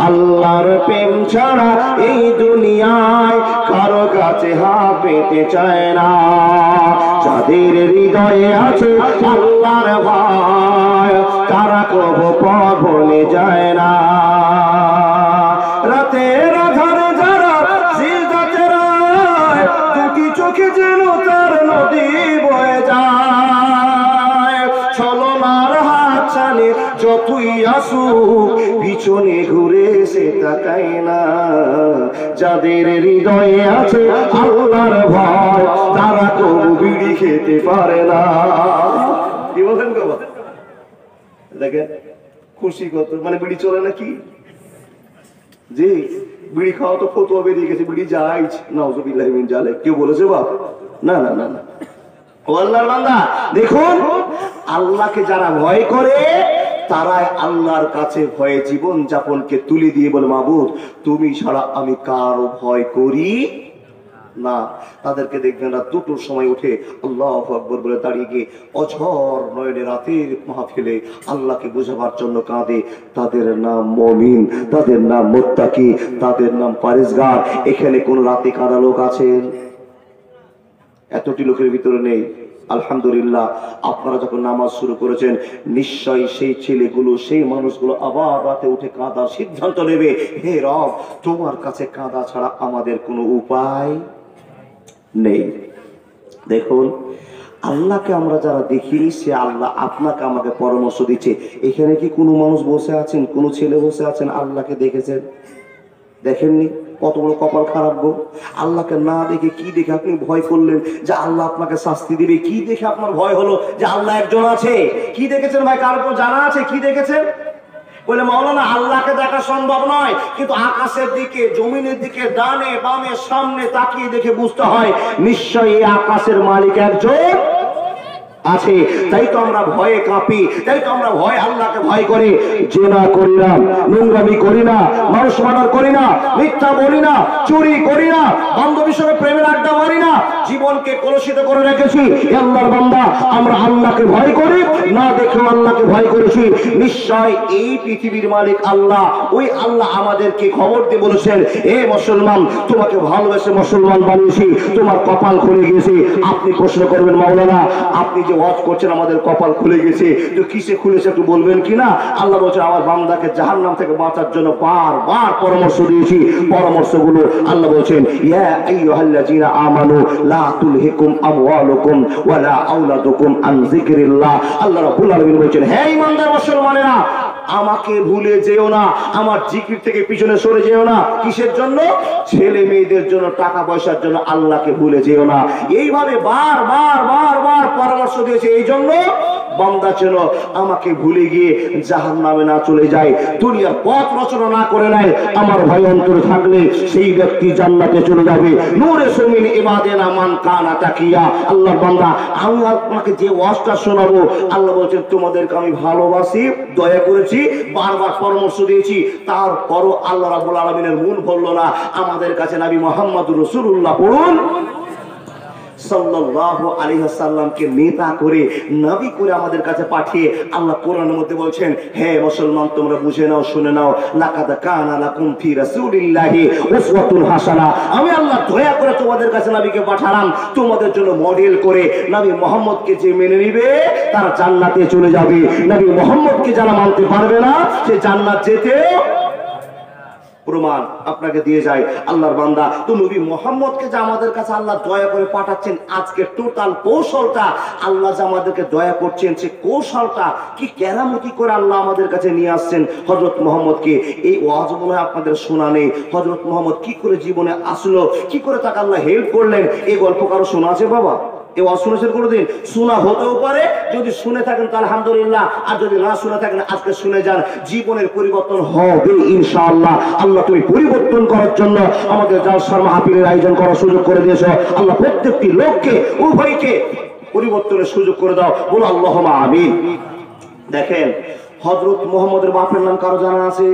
[SPEAKER 1] আল্লাহর প্রেম ছাড়া এই দুনিয়ায় কারো কাছে হাত পেতে চায় না। যাদের হৃদয়ে আছে আল্লাহর ভয়, তারা কবু বলে যায় না। রাতের আধারে যারা সিজদাতে রয়, দুটি চোখে যেন তার নদী বয়ে যায়। ছলনার হাত ছাড়ে যতই আসুক, পিছনে ঘুরে সে তাকায় না। যাদের হৃদয়ে আছে আল্লাহর ভয়, তারা কবু বিড়ি খেতে পারে না। কি বলেন গো? দেখেন খুশি কত, মানে বিড়ি চলে নাকি? জি, বিড়ি খাওয়া তো ফতোয়া বেরিয়ে গেছে, বিড়ি জায়েজ, নাউযুবিল্লাহ মিন জালিক। কেউ বলেছে বাপ? না না না না। ও আল্লাহর বান্দা, দেখুন, আল্লাহকে যারা ভয় করে তারাই আল্লাহর কাছে ভয়ে জীবন যাপনকে তুলে দিয়ে বলে, মাবুদ তুমি ছাড়া আমি কারো ভয় করি না। তাদেরকে দেখবেন রাত দুটোর সময় উঠে আল্লাহু আকবার বলে দাঁড়িয়ে গিয়ে অঝর নয়নে রাতের মাহফিলে আল্লাহকে বোঝাবার জন্য কাঁদে। তাদের নাম মুমিন, তাদের নাম মুত্তাকি, তাদের নাম পরেজগার। এখানে কোন রাতে কাঁদা লোক আছেন? এতটি লোকের ভিতরে নেই। আলহামদুলিল্লাহ, আপনারা যখন নামাজ শুরু করেছেন, নিশ্চয়ই সেই ছেলেগুলো, সেই মানুষগুলো আবার রাতে উঠে কাঁদার সিদ্ধান্ত নেবে, হে রব তোমার কাছে কাঁদা ছাড়া আমাদের কোনো উপায় নেই। দেখুন, আল্লাহকে আমরা যারা দেখিনি, সে আল্লাহ আপনাকে আমাকে পরামর্শ দিচ্ছে। এখানে কি কোনো মানুষ বসে আছেন, কোনো ছেলে বসে আছেন আল্লাহকে দেখেছেন? দেখেননি? কত বড় কপাল খারাপ গো। আল্লাহকে না দেখে কি দেখে আপনি ভয় করলেন যে আল্লাহ আপনাকে শাস্তি দিবে? কি দেখে আপনার ভয় হলো যে আল্লাহ একজন আছে? কি দেখেছেন ভাই? কার উপর জানা আছে কি দেখেছেন? বলে মাওলানা আল্লাহকে দেখা সম্ভব নয়, কিন্তু আকাশের দিকে, জমিনের দিকে, ডানে বামে সামনে তাকিয়ে দেখে বুঝতে হয় নিশ্চয়ই এই আকাশের মালিক একজন আছে। তাই তো আমরা ভয়ে কাঁপি, তাই তো আমরা ভয় আল্লাহকে ভয় করি। জেনা করি না, নোংরামি করি না, মানুষ মার্ডার করি না, মিথ্যা বলি না, চুরি করি না, বান্ধবীর সঙ্গে প্রেমের আড্ডা মারি না, জীবনকে কলুষিত করে রেখেছি। হে আল্লাহর বান্দা, আমরা আল্লাহকে ভয় করি না, দেখে আল্লাহকে ভয় করেছি। নিশ্চয় এই পৃথিবীর মালিক আল্লাহ, ওই আল্লাহ আমাদেরকে খবর দিয়ে বলেছেন, এ মুসলমান, তোমাকে ভালোবেসে মুসলমান বানিয়েছি, তোমার কপাল খুলে গেছে। আপনি প্রশ্ন করবেন, মাওলানা আপনি যে ওয়াজ করছেন আমাদের কপাল খুলে গেছে, তো কিসে খুলেছে একটু বলবেন কিনা? আল্লাহ বলছেন, আমার বান্দাকে জাহান্নাম থেকে বাঁচার জন্য বারবার পরামর্শ দিয়েছি। পরামর্শগুলো আল্লাহ বলছেন, ইয়া আইয়ুহাল্লাযীনা আমানু লা তুলহিকুম আমওয়ালুকুম ওয়ালা আওলাদুকুম আন যিকরিল্লাহ। আল্লাহ রাব্বুল আলামিন বলছেন, হে ঈমানদার মুসলমানেরা, আমাকে ভুলে যেও না, আমার জিকির থেকে পিছনে সরে যেও না। কিসের জন্য? ছেলে মেয়েদের জন্য, টাকা পয়সার জন্য আল্লাহকে ভুলে যেও না। এইভাবে বারবার পরামর্শ দিয়েছে। এই জন্য বান্দা যেন আমাকে ভুলে গিয়ে জাহান্নামে না চলে যায়, দুনিয়ার পথ রচনা না করে নেয়। আমার ভয় অন্তরে থাকলে সেই ব্যক্তি জান্নাতে চলে যাবে। নূরে সুমিন ইবাদিনা মান কানা তাকিয়া। আল্লাহর বান্দা, আমি আপনাকে যে ওয়াজটা শোনাবো, আল্লাহ বলছেন তোমাদেরকে আমি ভালোবাসি, দয়া করেছি, বারবার পরামর্শ দিয়েছি, তারপরও আল্লাহ রাব্বুল আলামিনের মন ভরলো না। আমাদের কাছে নবী মুহাম্মদুর রাসূলুল্লাহ পড়ুন, সাল্লাল্লাহু আলাইহি ওয়াসাল্লামকে নেতা করে, নবী করে আমাদের কাছে পাঠিয়ে আল্লাহ কোরআনের মধ্যে বলছেন, হে মুসলমান, তোমরা বুঝে নাও, শুনে নাও, লাকাদ কানা লাকুম ফি রাসূলিল্লাহি উসওয়াতুন হাসানা। আমি আল্লাহ দয়া করে তোমাদের কাছে নবীকে পাঠালাম তোমাদের জন্য মডেল করে। নবী মুহাম্মদকে যে মেনে নিবে তারা জান্নাতে চলে যাবে। নবী মুহাম্মদকে যারা মানতে পারবে না, সে জান্নাত যেতে প্রমাণ আপনাকে দিয়ে যায়। আল্লাহর বান্দা, তো নবী মুহাম্মদকে যে আমাদের কাছে আল্লাহ দয়া করে পাঠাচ্ছেন, আজকে টোটাল কৌশলটা আল্লাহ যে আমাদেরকে দয়া করছেন, সে কৌশলটা কি কেরামতি করে আল্লাহ আমাদের কাছে নিয়ে আসছেন হযরত মুহাম্মদকে। এই ওয়াজ মনে হয় আপনাদের শোনা নেই। হযরত মুহাম্মদ কি করে জীবনে আসলো, কি করে তাকে আল্লাহ হেল্প করলেন, এই গল্প কারো শোনা আছে বাবা? এই ওয়াজ শুনেছেন কোনোদিন? শোনা হতেও পারে, যদি শুনে থাকেন তো আলহামদুলিল্লাহ, আর যদি না শুনে থাকেন আজকে শুনে যান, জীবনের পরিবর্তন হবে ইনশাআল্লাহ। আল্লাহ তুমি পরিবর্তন করার জন্য আমাদের জালসার মাহফিলের আয়োজন করার সুযোগ করে দিয়েছো। আল্লাহ প্রত্যেকটি লোককে, উভয়কে পরিবর্তনের সুযোগ করে দাও, বলো আল্লাহুম্মা আমিন। দেখেন, হযরত মুহাম্মদের বাপের নাম কারো জানা আছে?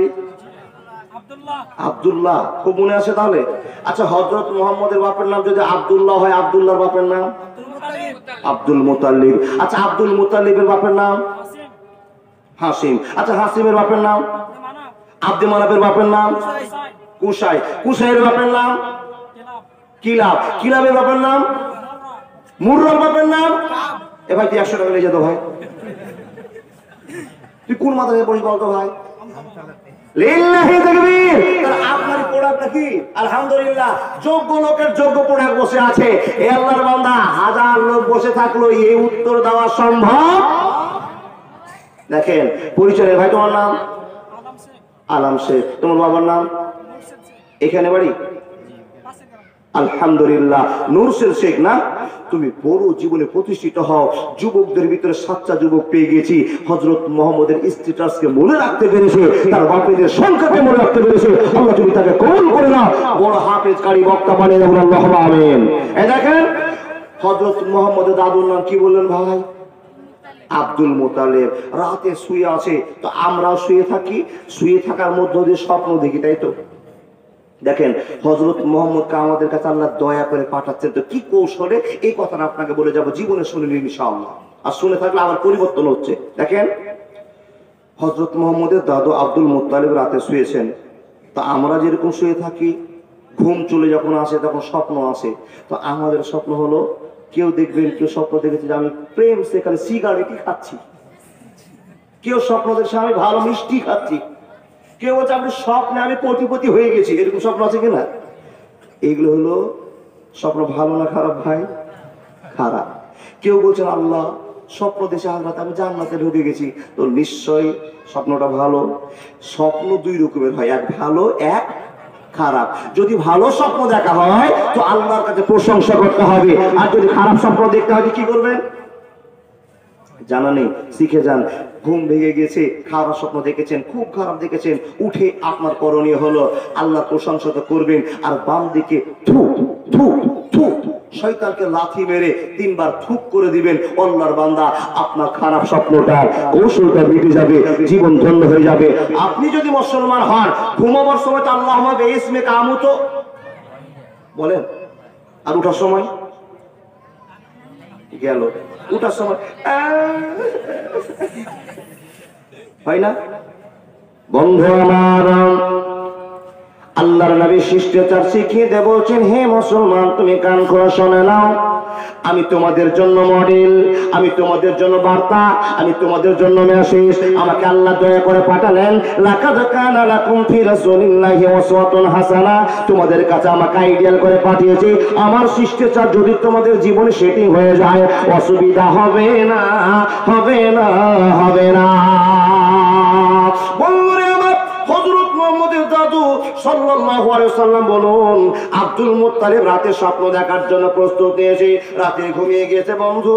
[SPEAKER 1] আব্দুল্লাহ। খুব মনে আছে তাহলে? আচ্ছা, হযরত মুহাম্মদের বাপের নাম যদি আব্দুল্লাহ হয়, আব্দুল্লাহর বাপের নাম আব্দুল মুতাল্লিব। আচ্ছা, আব্দুল মুতাল্লিবের বাপের নাম হাসিম। আচ্ছা, হাসিমের বাপের নাম আব্দে মানাফের বাপের নাম কুসাই। কুসাইয়ের বাপের নাম কিলাব। কিলাবের বাপের নাম মুররার বাপের নাম এ ভাই তুই 100 টাকা নিয়ে যেত ভাই। তুই কোন মাথায় পড়িস বলতো ভাই? লিল্লাহি তাকবীর। আপনার প্রোডাক্টটা কি? আলহামদুলিল্লাহ, যোগ্য লোকের যোগ্য প্রোডাক্ট বসে আছে। এ আল্লাহর বান্দা, হাজার লোক বসে থাকলো এই উত্তর দেওয়া সম্ভব? দেখেন, পরিচয়। ভাই তোমার নাম? আলাম শেখ। তোমার বাবার নাম? এখানে বাড়ি? আলহামদুলিল্লাহ, নূরসেল শেখ না? তুমি বড় জীবনে প্রতিষ্ঠিত হও। যুবকদের ভিতরে 7টা যুবক পেয়ে গেছি। হযরত মুহাম্মদের স্ট্যাটাসকে মনে রাখতে পেরেছে, তার বাপেদের সংখ্যাকে মনে রাখতে পেরেছে। আল্লাহ তুমি তাকে কবুল করে নাও, বড় হাফেজ কারি বক্তা বানিয়ে দাও, আল্লাহুম্মা আমিন। এই দেখেন, হযরত মুহাম্মদের দাদুর নাম কি বললেন ভাই? আব্দুল মুতালিব। রাতে শুয়ে আছে, তো আমরাও শুয়ে থাকি, শুয়ে থাকার মধ্যে দিয়ে স্বপ্ন দেখি, তাই তো? দেখেন, হযরত মুহাম্মদকে আমাদের কাছে আল্লাহ দয়া করে পাঠাচ্ছেন, তো কি কৌশলে এই কথাটা আপনাকে বলে যাব, জীবনে শুনে নিন ইনশাআল্লাহ। আর শুনে থাকলে আবার পরিবর্তন হচ্ছে। দেখেন, হযরত মুহাম্মদের দাদু আব্দুল মুত্তালিব রাতে শুয়েছেন, তা আমরা যেরকম শুয়ে থাকি, ঘুম চলে যখন আসে তখন স্বপ্ন আসে। তো আমাদের স্বপ্ন হলো, কেউ দেখবেন, কেউ স্বপ্ন দেখেছে যে আমি প্রেম সেখানে সিগারেটই খাচ্ছি, কেউ স্বপ্ন দেখছে আমি ভালো মিষ্টি খাচ্ছি, কেউ বলছে আমি স্বপ্নে আমি কোটিপতি হয়ে গেছি। এরকম স্বপ্ন আছে কিনা? এগুলো হলো স্বপ্ন। ভালো না খারাপ ভাই? খারাপ। কেউ বলছেন আল্লাহ স্বপ্ন দেশে আল্লাহ আমি জান্নাতে ঢুকে গেছি, তো নিশ্চয়ই স্বপ্নটা ভালো। স্বপ্ন দুই রকমের হয়, এক ভালো, এক খারাপ। যদি ভালো স্বপ্ন দেখা হয় তো আল্লাহর কাছে প্রশংসা করতে হবে, আর যদি খারাপ স্বপ্ন দেখতে হয় কি করবেন জানা নেই, শিখে যান। ঘুম ভেঙে গেছে, খারাপ স্বপ্ন দেখেছেন, খুব খারাপ দেখেছেন, উঠে আপনার করণীয় হলো আল্লাহর প্রশংসা তো করবেন, আর বাম দিকে থু থু থু শয়তানকে লাথি মেরে 3 বার থুক করে দিবেন। আল্লাহর বান্দা, আপনার খারাপ স্বপ্নটা, কৌশলটা মিটে যাবে, জীবন ধন্য হয়ে যাবে। আপনি যদি মুসলমান হন, ঘুমাবার সময় তো আল্লাহুম্মা বিইসমে কামুতো বলেন, আর উঠার সময় গেল, উঠার সময় হয় না? বন্ধু আমার, আল্লাহর নবী শিষ্টাচার শিখিয়ে দিয়ে বলছেন, হে মুসলমান তুমি কান খুলে শুনে নাও, আমি তোমাদের জন্য মডেল, আমি তোমাদের জন্য বার্তা, আমি তোমাদের জন্য মেসেজ। আমাকে আল্লাহ দয়া করে পাঠালেন, লাকাদ কানা লাকুম ফি রাসূলিল্লাহি উসওয়াতুন হাসানাহ, তোমাদের কাছে আমাকে আইডিয়াল করে পাঠিয়েছি। আমার শিষ্টাচার যদি তোমাদের জীবনে সেটিং হয়ে যায়, অসুবিধা হবে না, হবে না, হবে না। বন্ধুরে আমার, হযরত মুহাম্মদের দাদু সাল্লাল্লাহু আলাইহি ওয়াসাল্লাম বলুন, আব্দুল মুত্তালিব রাতে স্বপ্ন দেখার জন্য প্রস্তুত নিয়েছে। রাতে ঘুমিয়ে গিয়েছে বন্ধু,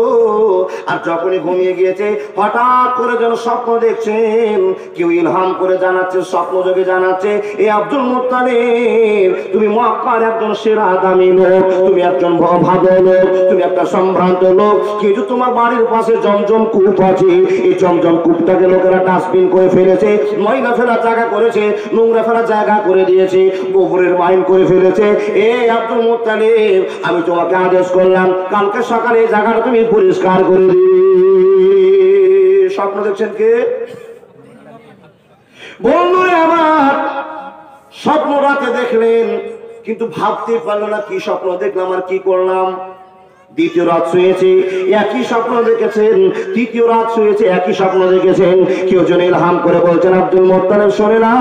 [SPEAKER 1] আর যখনই ঘুমিয়ে গিয়েছে হঠাৎ করে যেন স্বপ্ন দেখছেন, কেউ ইলহাম করে জানাচ্ছে, স্বপ্ন যোগে জানাচ্ছে, এই আব্দুল মুত্তালিব তুমি মক্কার একজন সেরা দামি লোক, তুমি একজন ভালো লোক, তুমি একটা সম্ভ্রান্ত লোক, কিন্তু তোমার বাড়ির পাশে জমজম কূপ আছে, এই জমজম কূপটাকে লোকেরা ডাস্টবিন করে ফেলেছে, ময়লা ফেলার জায়গা করেছে, নোংরা ফেলার জায়গা করে দিয়েছে, গোবরের মাইন করে ফেলেছে। এ আব্দুল মুত্তালিব, আমি তোমাকে আদেশ করলাম কালকে সকালে এই জায়গাটা তুমি পরিষ্কার করে দিবে। স্বপ্ন দেখছেন কে? বন্ধুরে আমার, স্বপ্ন রাতে দেখলেন, কিন্তু ভাবতে পারলো না কি স্বপ্ন দেখলাম আর কি করলাম। দ্বিতীয় রাত শুয়েছে, একই স্বপ্ন দেখেছেন, তৃতীয় রাত শুয়েছে, একই স্বপ্ন দেখেছেন। কেউ জন ইলহাম করে বলছেন, আব্দুল মুত্তালিব শোনে না,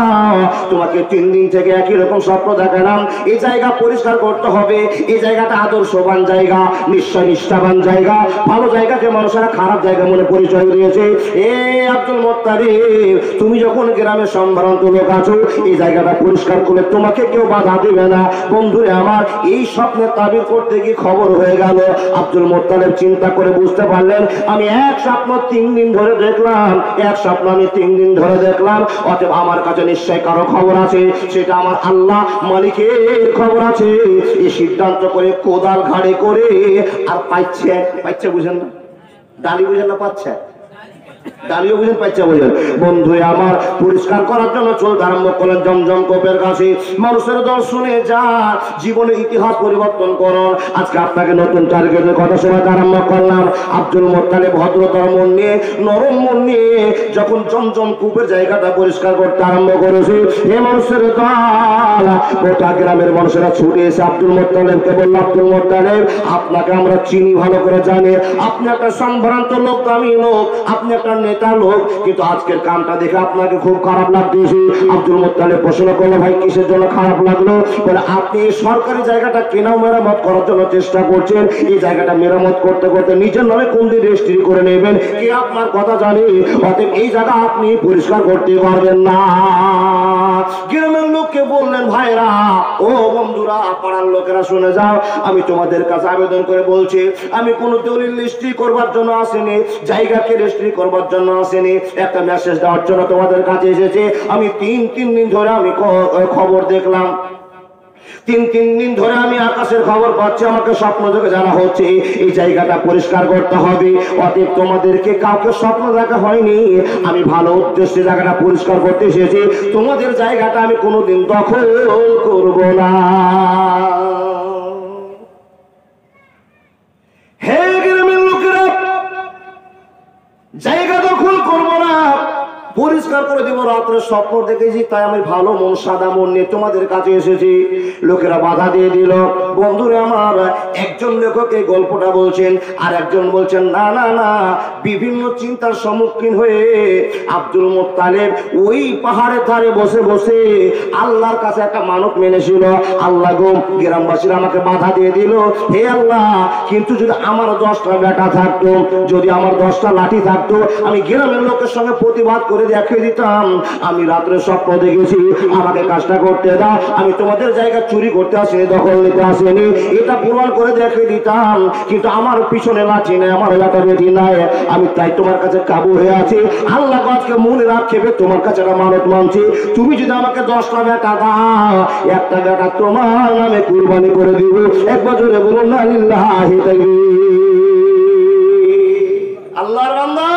[SPEAKER 1] তোমাকে 3 দিন থেকে একই রকম স্বপ্ন দেখালাম, এই জায়গা পরিষ্কার করতে হবে, এই জায়গাটা আদর্শবান জায়গা, নিশ্চয় নিষ্ঠাবান জায়গা, ভালো জায়গাকে মানুষেরা খারাপ জায়গা মনে পরিচয় দিয়েছে। এ আব্দুল মুত্তালিব, তুমি যখন গ্রামের সম্ভ্রান্ত লোক আছো, এই জায়গাটা পরিষ্কার করলে তোমাকে কেউ বাধা দিবে না। বন্ধুরে আমার, এই স্বপ্নের তাবির করতে গিয়ে খবর হয়ে গেল। আব্দুল মুত্তালিব চিন্তা করে বুঝতে পারলেন, আমি এক স্বপ্ন 3 দিন ধরে দেখলাম, এক স্বপ্ন আমি 3 দিন ধরে দেখলাম, অতএব আমার কাছে নিশ্চয় কারো খবর আছে, সেটা আমার আল্লাহ মালিকের খবর আছে। এই সিদ্ধান্ত করে কোদাল ঘাড়ে করে, আর পাইছে বুঝেন না, ডালি বুঝেন না, পাচ্ছে ডালিও বুঝেন, পাইছে বুঝেন। বন্ধু আমার, পরিষ্কার করার জন্য চলতে আরম্ভ করলেন জমজম কূপের কাছে। মানুষের দল শুনে যা, জীবনের ইতিহাস পরিবর্তন করুন। আজকে আপনাকে নতুন টার্গেটের কথা শোনাতে আরম্ভ করলাম। আব্দুল মুত্তালিব ভদ্রতার মন নিয়ে, নরম মন নিয়ে যখন জমজম কূপের জায়গাটা পরিষ্কার করতে আরম্ভ করেছে, হে মানুষের দল, গোটা গ্রামের মানুষেরা ছুটে এসে আব্দুল মুত্তালিবকে বলল, আব্দুল মুত্তালিব, আপনাকে আমরা চিনি, ভালো করে জানি, আপনি একটা সম্ভ্রান্ত লোক, দামি লোক, আপনি একটা নেতা লোক, কিন্তু আজকের কামটা দেখে আপনাকে খুব খারাপ লাগতেছে। আব্দুল মুত্তালিব প্রশ্ন করলো, ভাই কিসের জন্য খারাপ লাগলো? বলে, আপনি সরকারি জায়গাটা কেনাও মেরামত করার জন্য চেষ্টা করছেন, এই জায়গাটা মেরামত করতে করতে নিজের নামে কোন দিন রেজিস্ট্রি করে নেবেন, কে আপনার কথা জানে, অতএব এই জায়গা আপনি পরিষ্কার করতে পারবেন না। গ্রামের লোককে বললেন, ভাইরা, ও বন্ধুরা, পাড়ার লোকেরা শুনে যাও, আমি তোমাদের কাছে আবেদন করে বলছি, আমি কোন দলিল রেজিস্ট্রি করবার জন্য আসিনি, জায়গাকে রেজিস্ট্রি করবার জন্য আসেনি, একটা মেসেজ দেওয়ার জন্য তোমাদের কাছে এসেছে। আমি 3 দিন ধরে আমি খবর দেখলাম, 3 দিন ধরে আমি আকাশের খবর পাচ্ছি, আমাকে স্বপ্ন দেখে জানা হচ্ছে এই জায়গাটা পরিষ্কার করতে হবে। অতএব তোমাদেরকে কাউকে স্বপ্ন দেখা হয়নি, আমি ভালো উদ্দেশ্যে জায়গাটা পরিষ্কার করতে এসেছি, তোমাদের জায়গাটা আমি কোনোদিন দখল করব না। হে গ্রামের লোকেরা, জায়গা দখল করবো না, পরিষ্কার করে দিব। রাত্রে স্বপ্ন দেখেছি, তাই আমি ভালো মন, সাদা মন নিয়ে তোমাদের কাছে এসেছি। লোকেরা বাধা দিয়ে দিল। বন্ধুরে আমার, একজন লেখক এই গল্পটা বলছেন, আর একজন বলছেন না না না, বিভিন্ন চিন্তার সম্মুখীন হয়ে আব্দুল মুত্তালিব ওই পাহাড়ের ধারে বসে বসে আল্লাহর কাছে একটা মানত মেনেছিল, আল্লাহ গো, গ্রামবাসীরা আমাকে বাধা দিয়ে দিল, হে আল্লাহ, কিন্তু যদি আমার 10টা বেটা থাকতো, যদি আমার 10টা লাঠি থাকতো, আমি গ্রামের লোকের সঙ্গে প্রতিবাদ করে দেখিয়ে দিতাম, আমি রাত্রে স্বপ্ন দেখেছি, আমাকে কাজটা করতে দাও, আমি তোমাদের জায়গা চুরি করতে আসিনি, দখল নিতে আসিনি, এটা প্রমাণ করে দেখিয়ে দিতাম, কিন্তু আমার পিছনে লাঠি নাই, আমার বেটা বেটি নাই, আমি তাই তোমার কাছে কাবু হয়ে আছি। আল্লাহ আজকে মনে রাখবে, তোমার কাছে একটা মানত মানছি, তুমি যদি আমাকে 10টা বেটা দাও, একটা বেটা তোমার নামে কুরবানি করে দিব। একবার জোরে বলুন না লিল্লাহি তাকবীর। আল্লাহর বান্দা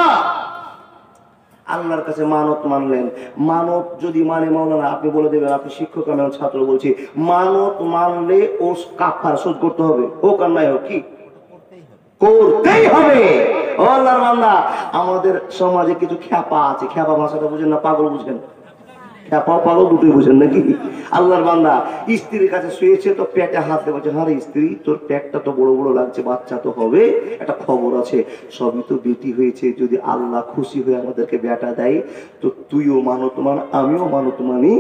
[SPEAKER 1] আল্লাহর কাছে মানত মানলেন। মানত যদি মানে মাওলানা, আপনি বলে দেবেন, আপনি শিক্ষক, আমি ছাত্র বলছি, মানত মানলে ও কাফারা শোধ করতে হবে, হোক আর নাই হোক, কি করতেই হবে। ও আল্লাহর বান্দা, আমাদের সমাজে কিছু খ্যাপা আছে, খ্যাপা ভাষাটা বুঝেন না, পাগল বুঝেন, খ্যাপা পাগল দুটোই বুঝেন নাকি? আল্লাহর বান্দা স্ত্রীর কাছে শুয়েছে, তো পেটে হাত দিয়ে বলছে, হ্যাঁ রে স্ত্রী, তোর পেটটা তো বড় বড় লাগছে, বাচ্চা তো হবে, একটা খবর আছে, সবই তো বেটি হয়েছে, যদি আল্লাহ খুশি হয়ে আমাদেরকে বেটা দেয় তো তুইও মানত মান, আমিও মানত মানি,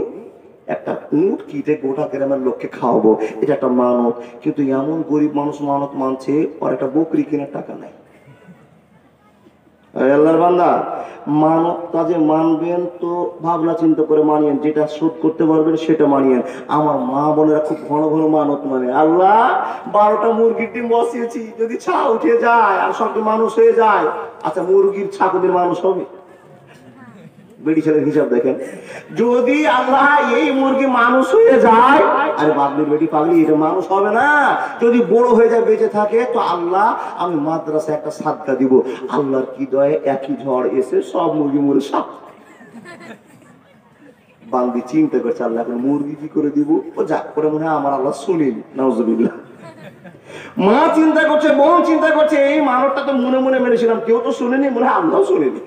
[SPEAKER 1] একটা উট কিটে গোটা গ্রামের লোককে খাওয়াবো, এটা একটা মানত। কিন্তু এমন গরিব মানুষ মানত মানছে, ওর একটা বকরি কেনার টাকা নাই। আল্লাহর বান্দা, মানত কাজে মানবেন তো ভাবনা চিন্তা করে মানিয়েন, যেটা শোধ করতে পারবেন সেটা মানিয়েন। আমার মা বোনেরা খুব ঘন ঘন মানত মানে, আল্লাহ 12টা মুরগির ডিম বসিয়েছি, যদি ছা উঠে যায় আর সব মানুষ হয়ে যায়, আচ্ছা মুরগির ছাগলের মানুষ হবে? বেড়ি ছেলের হিসাব দেখেন, যদি আল্লাহ এই মুরগি মানুষ হয়ে যায়, আরে বাবলির বেটি পাগলি, এটা মানুষ হবে না, যদি বড় হয়ে যায় বেঁচে থাকে, তো আল্লাহ আমি মাদ্রাসায় একটা সাদকা দিব। আল্লাহর কি দয়ে একই ঝড় এসে সব মুরগি মরে সাপ। বান্দি চিন্তা করছে, আল্লাহ এখন মুরগি কি করে দিব, ও যাক করে মনে হয় আমার আল্লাহ শুনিনি, নাউজুবিল্লাহ। মা চিন্তা করছে, বোন চিন্তা করছে, এই মানবটা তো মনে মনে মেরেছিলাম, কেউ তো শুনেনি, মনে হয় আল্লাহ শুনেনি।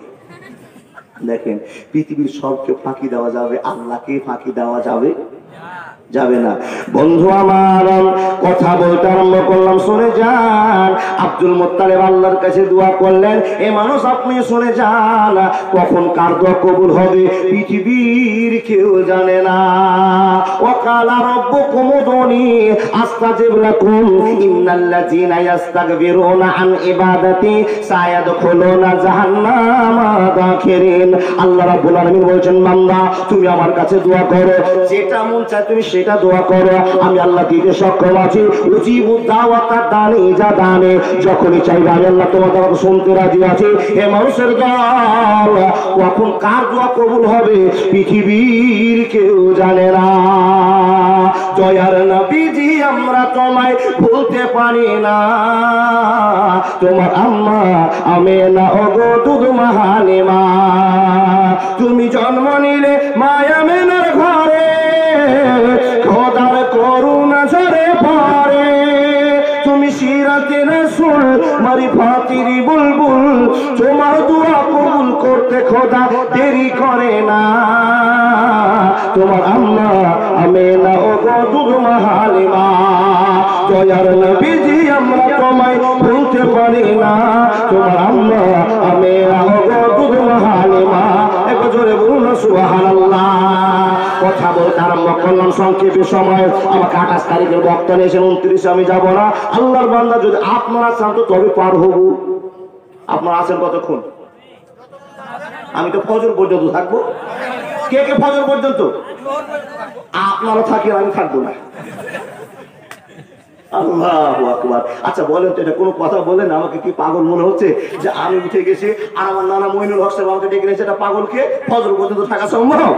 [SPEAKER 1] দেখেন, পৃথিবীর সবকে ফাঁকি দেওয়া যাবে, আল্লাহকে ফাঁকি দেওয়া যাবে যাবে না। বন্ধু আমার, কথা বলতে আরম্ভ করলাম, শুনে যান। আব্দুল মুত্তালিব আল্লাহর কাছে দোয়া করলেন, এ মানুষ আপনি শুনে যান, কখন কার দোয়া কবুল হবে পৃথিবীর কেউ জানে না। ওয়াকালা রাব্বুকুম উদউনি আস্তাজিব লাকুম ইন্নাল্লাযীনা ইস্তাকবিরুনা আন ইবাদাতি সায়াদখুলুনা জাহান্নামা দাখিরিন। আল্লাহ রাব্বুল আলামিন বলেন, বান্দা তুমি আমার কাছে দোয়া করো, যেটা মন চায় তুমি সেটা দোয়া করো, আমি আল্লাহ দিতে সক্ষম আছি। উজিবু দাওয়াতা দানি যা দানে, যখনই চাইবে আমি আল্লাহ তোমার কথা শুনতে রাজি আছি। হে মানুষের দল, কখন কার দোয়া কবুল হবে পৃথিবীর কেউ জানে না। দয়ার নবীজি আমরা তোমায় ভুলতে পারি না, তোমার আম্মা আমেনা ওগো দুধমা হালিমা, তুমি জন্ম নিলে মায়া আমেনার ঘরে, খোদার করুণা ঝরে পড়ে, তুমি সিরাতে রাসূল মারিফাতির বুলবুল, তোমার দোয়া কবুল করতে খোদা দেরি করে না। তোমার আম্মা আমেনা ওগো দুধমা হালিমা, দয়ার নবীজি আমরা তোমায় ভুলতে পারি না, তোমার আম্মা আমেনা ওগো দুধমা হালিমা। একবার জোরে বলুন সুবহানাল্লাহ। কথা বলতে আরম্ভ করলাম, সংক্ষেপে সময়, আমাকে 28 তারিখের বক্তা নিয়েছেন, 29 আমি যাব না। আল্লাহর বান্দা, যদি আপনারা চান তো তবে পার হব। আপনারা আছেন কতক্ষণ? আমি তো ফজর পর্যন্ত থাকবো। কে কে ফজর পর্যন্ত? আপনারা থাকেন, আমি থাকবো না। আল্লাহু আকবার। আচ্ছা বলেন তো, এটা কোনো কথা বলেন? আমাকে কি পাগল মনে হচ্ছে যে আমি উঠে গেছি আর আমার নানা মইনুল হক সাহেব আমাকে ডেকে নিয়েছে, এটা পাগলকে ফজর পর্যন্ত থাকা সম্ভব?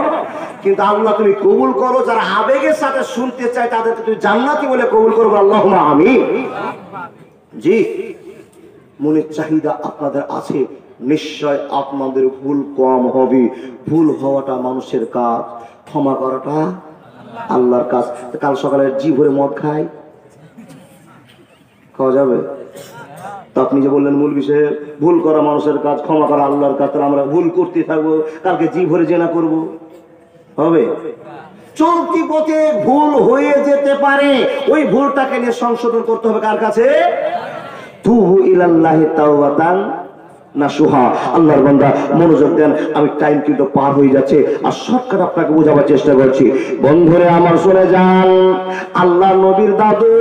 [SPEAKER 1] কিন্তু আল্লাহ তুমি কবুল করো, যারা আবেগের সাথে শুনতে চায় তাদেরকে তুমি জান্নাতি বলে কবুল করবো, আল্লাহুম্মা আমিন। জি, মনের চাহিদা আপনাদের আছে, নিশ্চয় আপনাদের ভুল কম হবে। ভুল হওয়াটা মানুষের কাজ, ক্ষমা করাটা আল্লাহর কাজ। কাল সকালে জি ভরে মদ খায়, খাওয়া যাবে? তো আপনি যে বললেন মূল বিষয়ে, ভুল করা মানুষের কাজ, ক্ষমা করা আল্লাহর কাজ, আমরা ভুল করতে থাকবো, কালকে জি ভরে জেনা করব, হবে? চলতি পথে ভুল হয়ে যেতে পারে, ওই ভুলটাকে নিয়ে সংশোধন করতে হবে কার কাছে? তুবু ইলাল্লাহি তাওবাতান নাসুহা। আল্লাহর বান্দা মনোযোগ দেন, আমি টাইম কিন্তু পার হয়ে যাচ্ছে, আর শর্টকাট আপনাকে বোঝাবার চেষ্টা করছি। বন্ধুরে আমার শুনে যান, আল্লাহ নবীর দাদু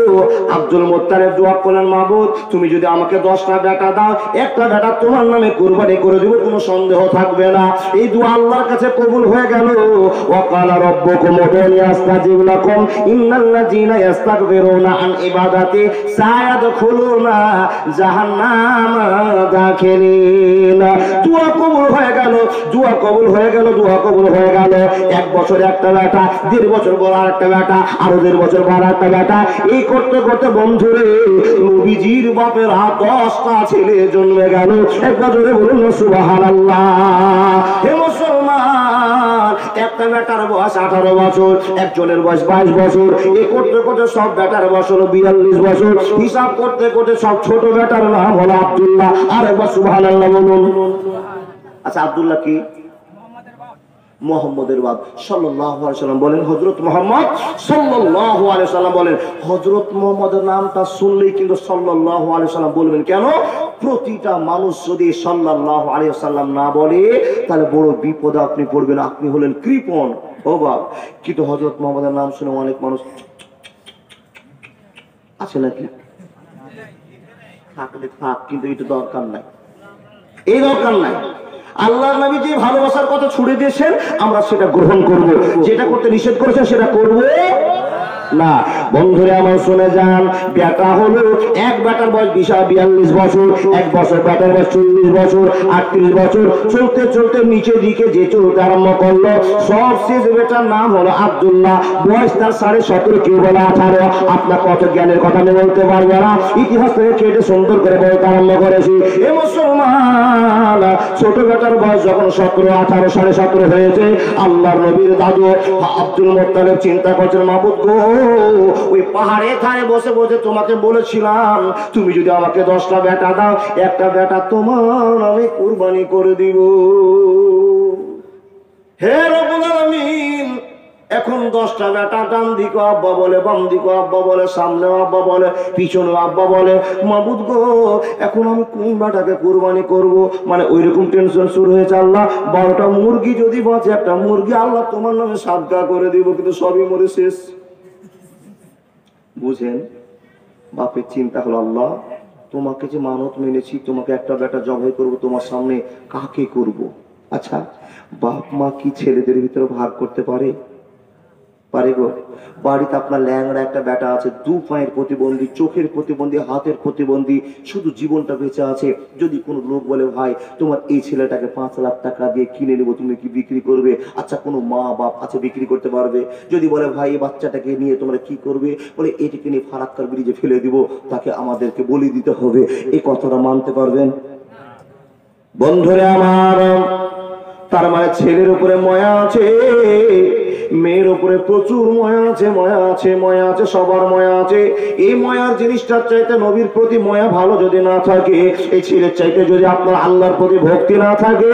[SPEAKER 1] আব্দুল মুত্তালিব দোয়া করলেন, মাবুদ তুমি যদি আমাকে 10টা বেটা দাও, একটা বেটা তোমার নামে কুরবানি করে দিব, কোনো সন্দেহ থাকবে না। এই দোয়া আল্লাহর কাছে কবুল হয়ে গেল। ওয়াকালা রাব্বুকুম উদউনি আস্তাজিব লাকুম ইন্নাল্লাযীনা ইস্তাকবিরুনা আন ইবাদাতি সায়াদখুলুনা জাহান্নামা দাখিরিন। দোয়া কবুল হয়ে গেল, দোয়া কবুল হয়ে গেল, দোয়া কবুল হয়ে গেল। 1 বছর একটা বেটা, 1.5 বছর পর আরেকটা বেটা, আরো 1.5 বছর পর আরেকটা বেটা, এই করতে করতে বন্ধুরে নবীজির বাপের 10টা ছেলে জন্মে গেল। একবার জোরে বলুন সুবহানাল্লাহ। হে মুসলমান, একটা বেটার বয়স 18 বছর, একজনের বয়স 22 বছর, এই করতে করতে সব বেটার বয়স হলো 42 বছর। হিসাব করতে করতে সব ছোট বেটার নাম হলো আব্দুল্লাহ। আর একবার সুবহানাল্লাহ বলুন। আচ্ছা, আব্দুল্লাহ কি? মুহাম্মদের বাপ সাল্লাল্লাহু আলাইহি সাল্লাম বলেন, হযরত মুহাম্মদ সাল্লাল্লাহু আলাইহি সাল্লাম বলেন। হযরত মুহাম্মদের নামটা শুনলেই কিন্তু সাল্লাল্লাহু আলাইহি সাল্লাম বলবেন। কেন? প্রতিটা মানুষ যদি সাল্লাল্লাহু আলাইহি সাল্লাম না বলে তাহলে বড় বিপদে আপনি পড়বেন, আপনি হলেন কৃপণ। ও বাপ, কিন্তু হযরত মুহাম্মদের নাম শুনে অনেক মানুষ আছে নাকি? থাকলে থাক, কিন্তু এটা দরকার নাই, এই দরকার নাই। আল্লাহ নবী যে ভালোবাসার কথা ছুড়ে দিয়েছেন আমরা সেটা গ্রহণ করব, যেটা করতে নিষেধ করেছেন সেটা করব না। বন্ধুরা আমার শুনে যান, বেটা হলো এক বেটার বয়স 42 বছর, এক বছর বেটার বয়স 40 বছর, 38 বছর, চলতে চলতে নিচের দিকে যে চলতে আরম্ভ করলো, সবশেষ বেটার নাম হলো আব্দুল্লাহ। বয়স তার 17.5, কেউ বলে 18। আপনার কত জ্ঞানের কথা আমি বলতে পারবো না, ইতিহাস থেকে কেটে সুন্দর করে বলতে আরম্ভ করেছি। এ মুসলমান, ছোট বেটার বয়স যখন 17, 18, 17.5 হয়েছে, আল্লাহর নবীর দাদু আব্দুল মুত্তালিব চিন্তা করছেন, মাবুদ গো, ওই পাহাড়ের ধারে বসে বসে তোমাকে বলেছিলাম তুমি যদি আমাকে 10টা বেটা দাও, একটা বেটা তোমার আমি কুরবানি করে দিব। হে রব্বুল আলামিন, এখন 10টা বেটা ডান দিকে আব্বা বলে, বাম দিকে আব্বা বলে, সামনে আব্বা বলে, পিছনে আব্বা বলে। মাবুদ গো, এখন আমি কোন বেটাকে কুরবানি করব? মানে ওইরকম টেনশন শুরু হয়েছে। আল্লাহ, 12টা মুরগি যদি বাঁচে, একটা মুরগি আল্লাহ তোমার নামে সাদকা করে দিব, কিন্তু সবই মরে শেষ। বুঝেন? বাপের চিন্তা হলো, আল্লাহ তোমাকে যে মানত মেনেছি, তোমাকে একটা বেটা জবাই করব, তোমার সামনে কাকে করব? আচ্ছা, বাপ মা কি ছেলেদের ভিতরে ভাগ করতে পারে? পারে গো? বাড়িতে আপনার ল্যাংড়া একটা বেটা আছে, 2 পায়ের প্রতিবন্ধী, চোখের প্রতিবন্ধী, হাতের প্রতিবন্ধী, শুধু জীবনটা বেঁচে আছে। যদি কোনো লোক বলে, ভাই তোমার এই ছেলেটাকে 5 লাখ টাকা দিয়ে কিনে নেবো, তুমি কি বিক্রি করবে? আচ্ছা, কোনো মা বাপ আছে বিক্রি করতে পারবে? যদি বলে, ভাই এই বাচ্চাটাকে নিয়ে তোমরা কি করবে? বলে, এটাকে নিয়ে ফারাক্কার ব্রিজে ফেলে দিব, তাকে আমাদেরকে বলি দিতে হবে। এই কথাটা মানতে পারবেন? বন্ধুরে আমার, তার মানে ছেলের উপরে ময়া আছে, মেয়ের উপরে প্রচুর ময়া আছে, ময়া আছে, ময়া আছে, সবার ময়া আছে। এই ময়ার জিনিসটার চাইতে নবীর প্রতি ময়া ভালো যদি না থাকে, এই ছেলের চাইতে যদি আপনার আল্লাহর প্রতি ভক্তি না থাকে,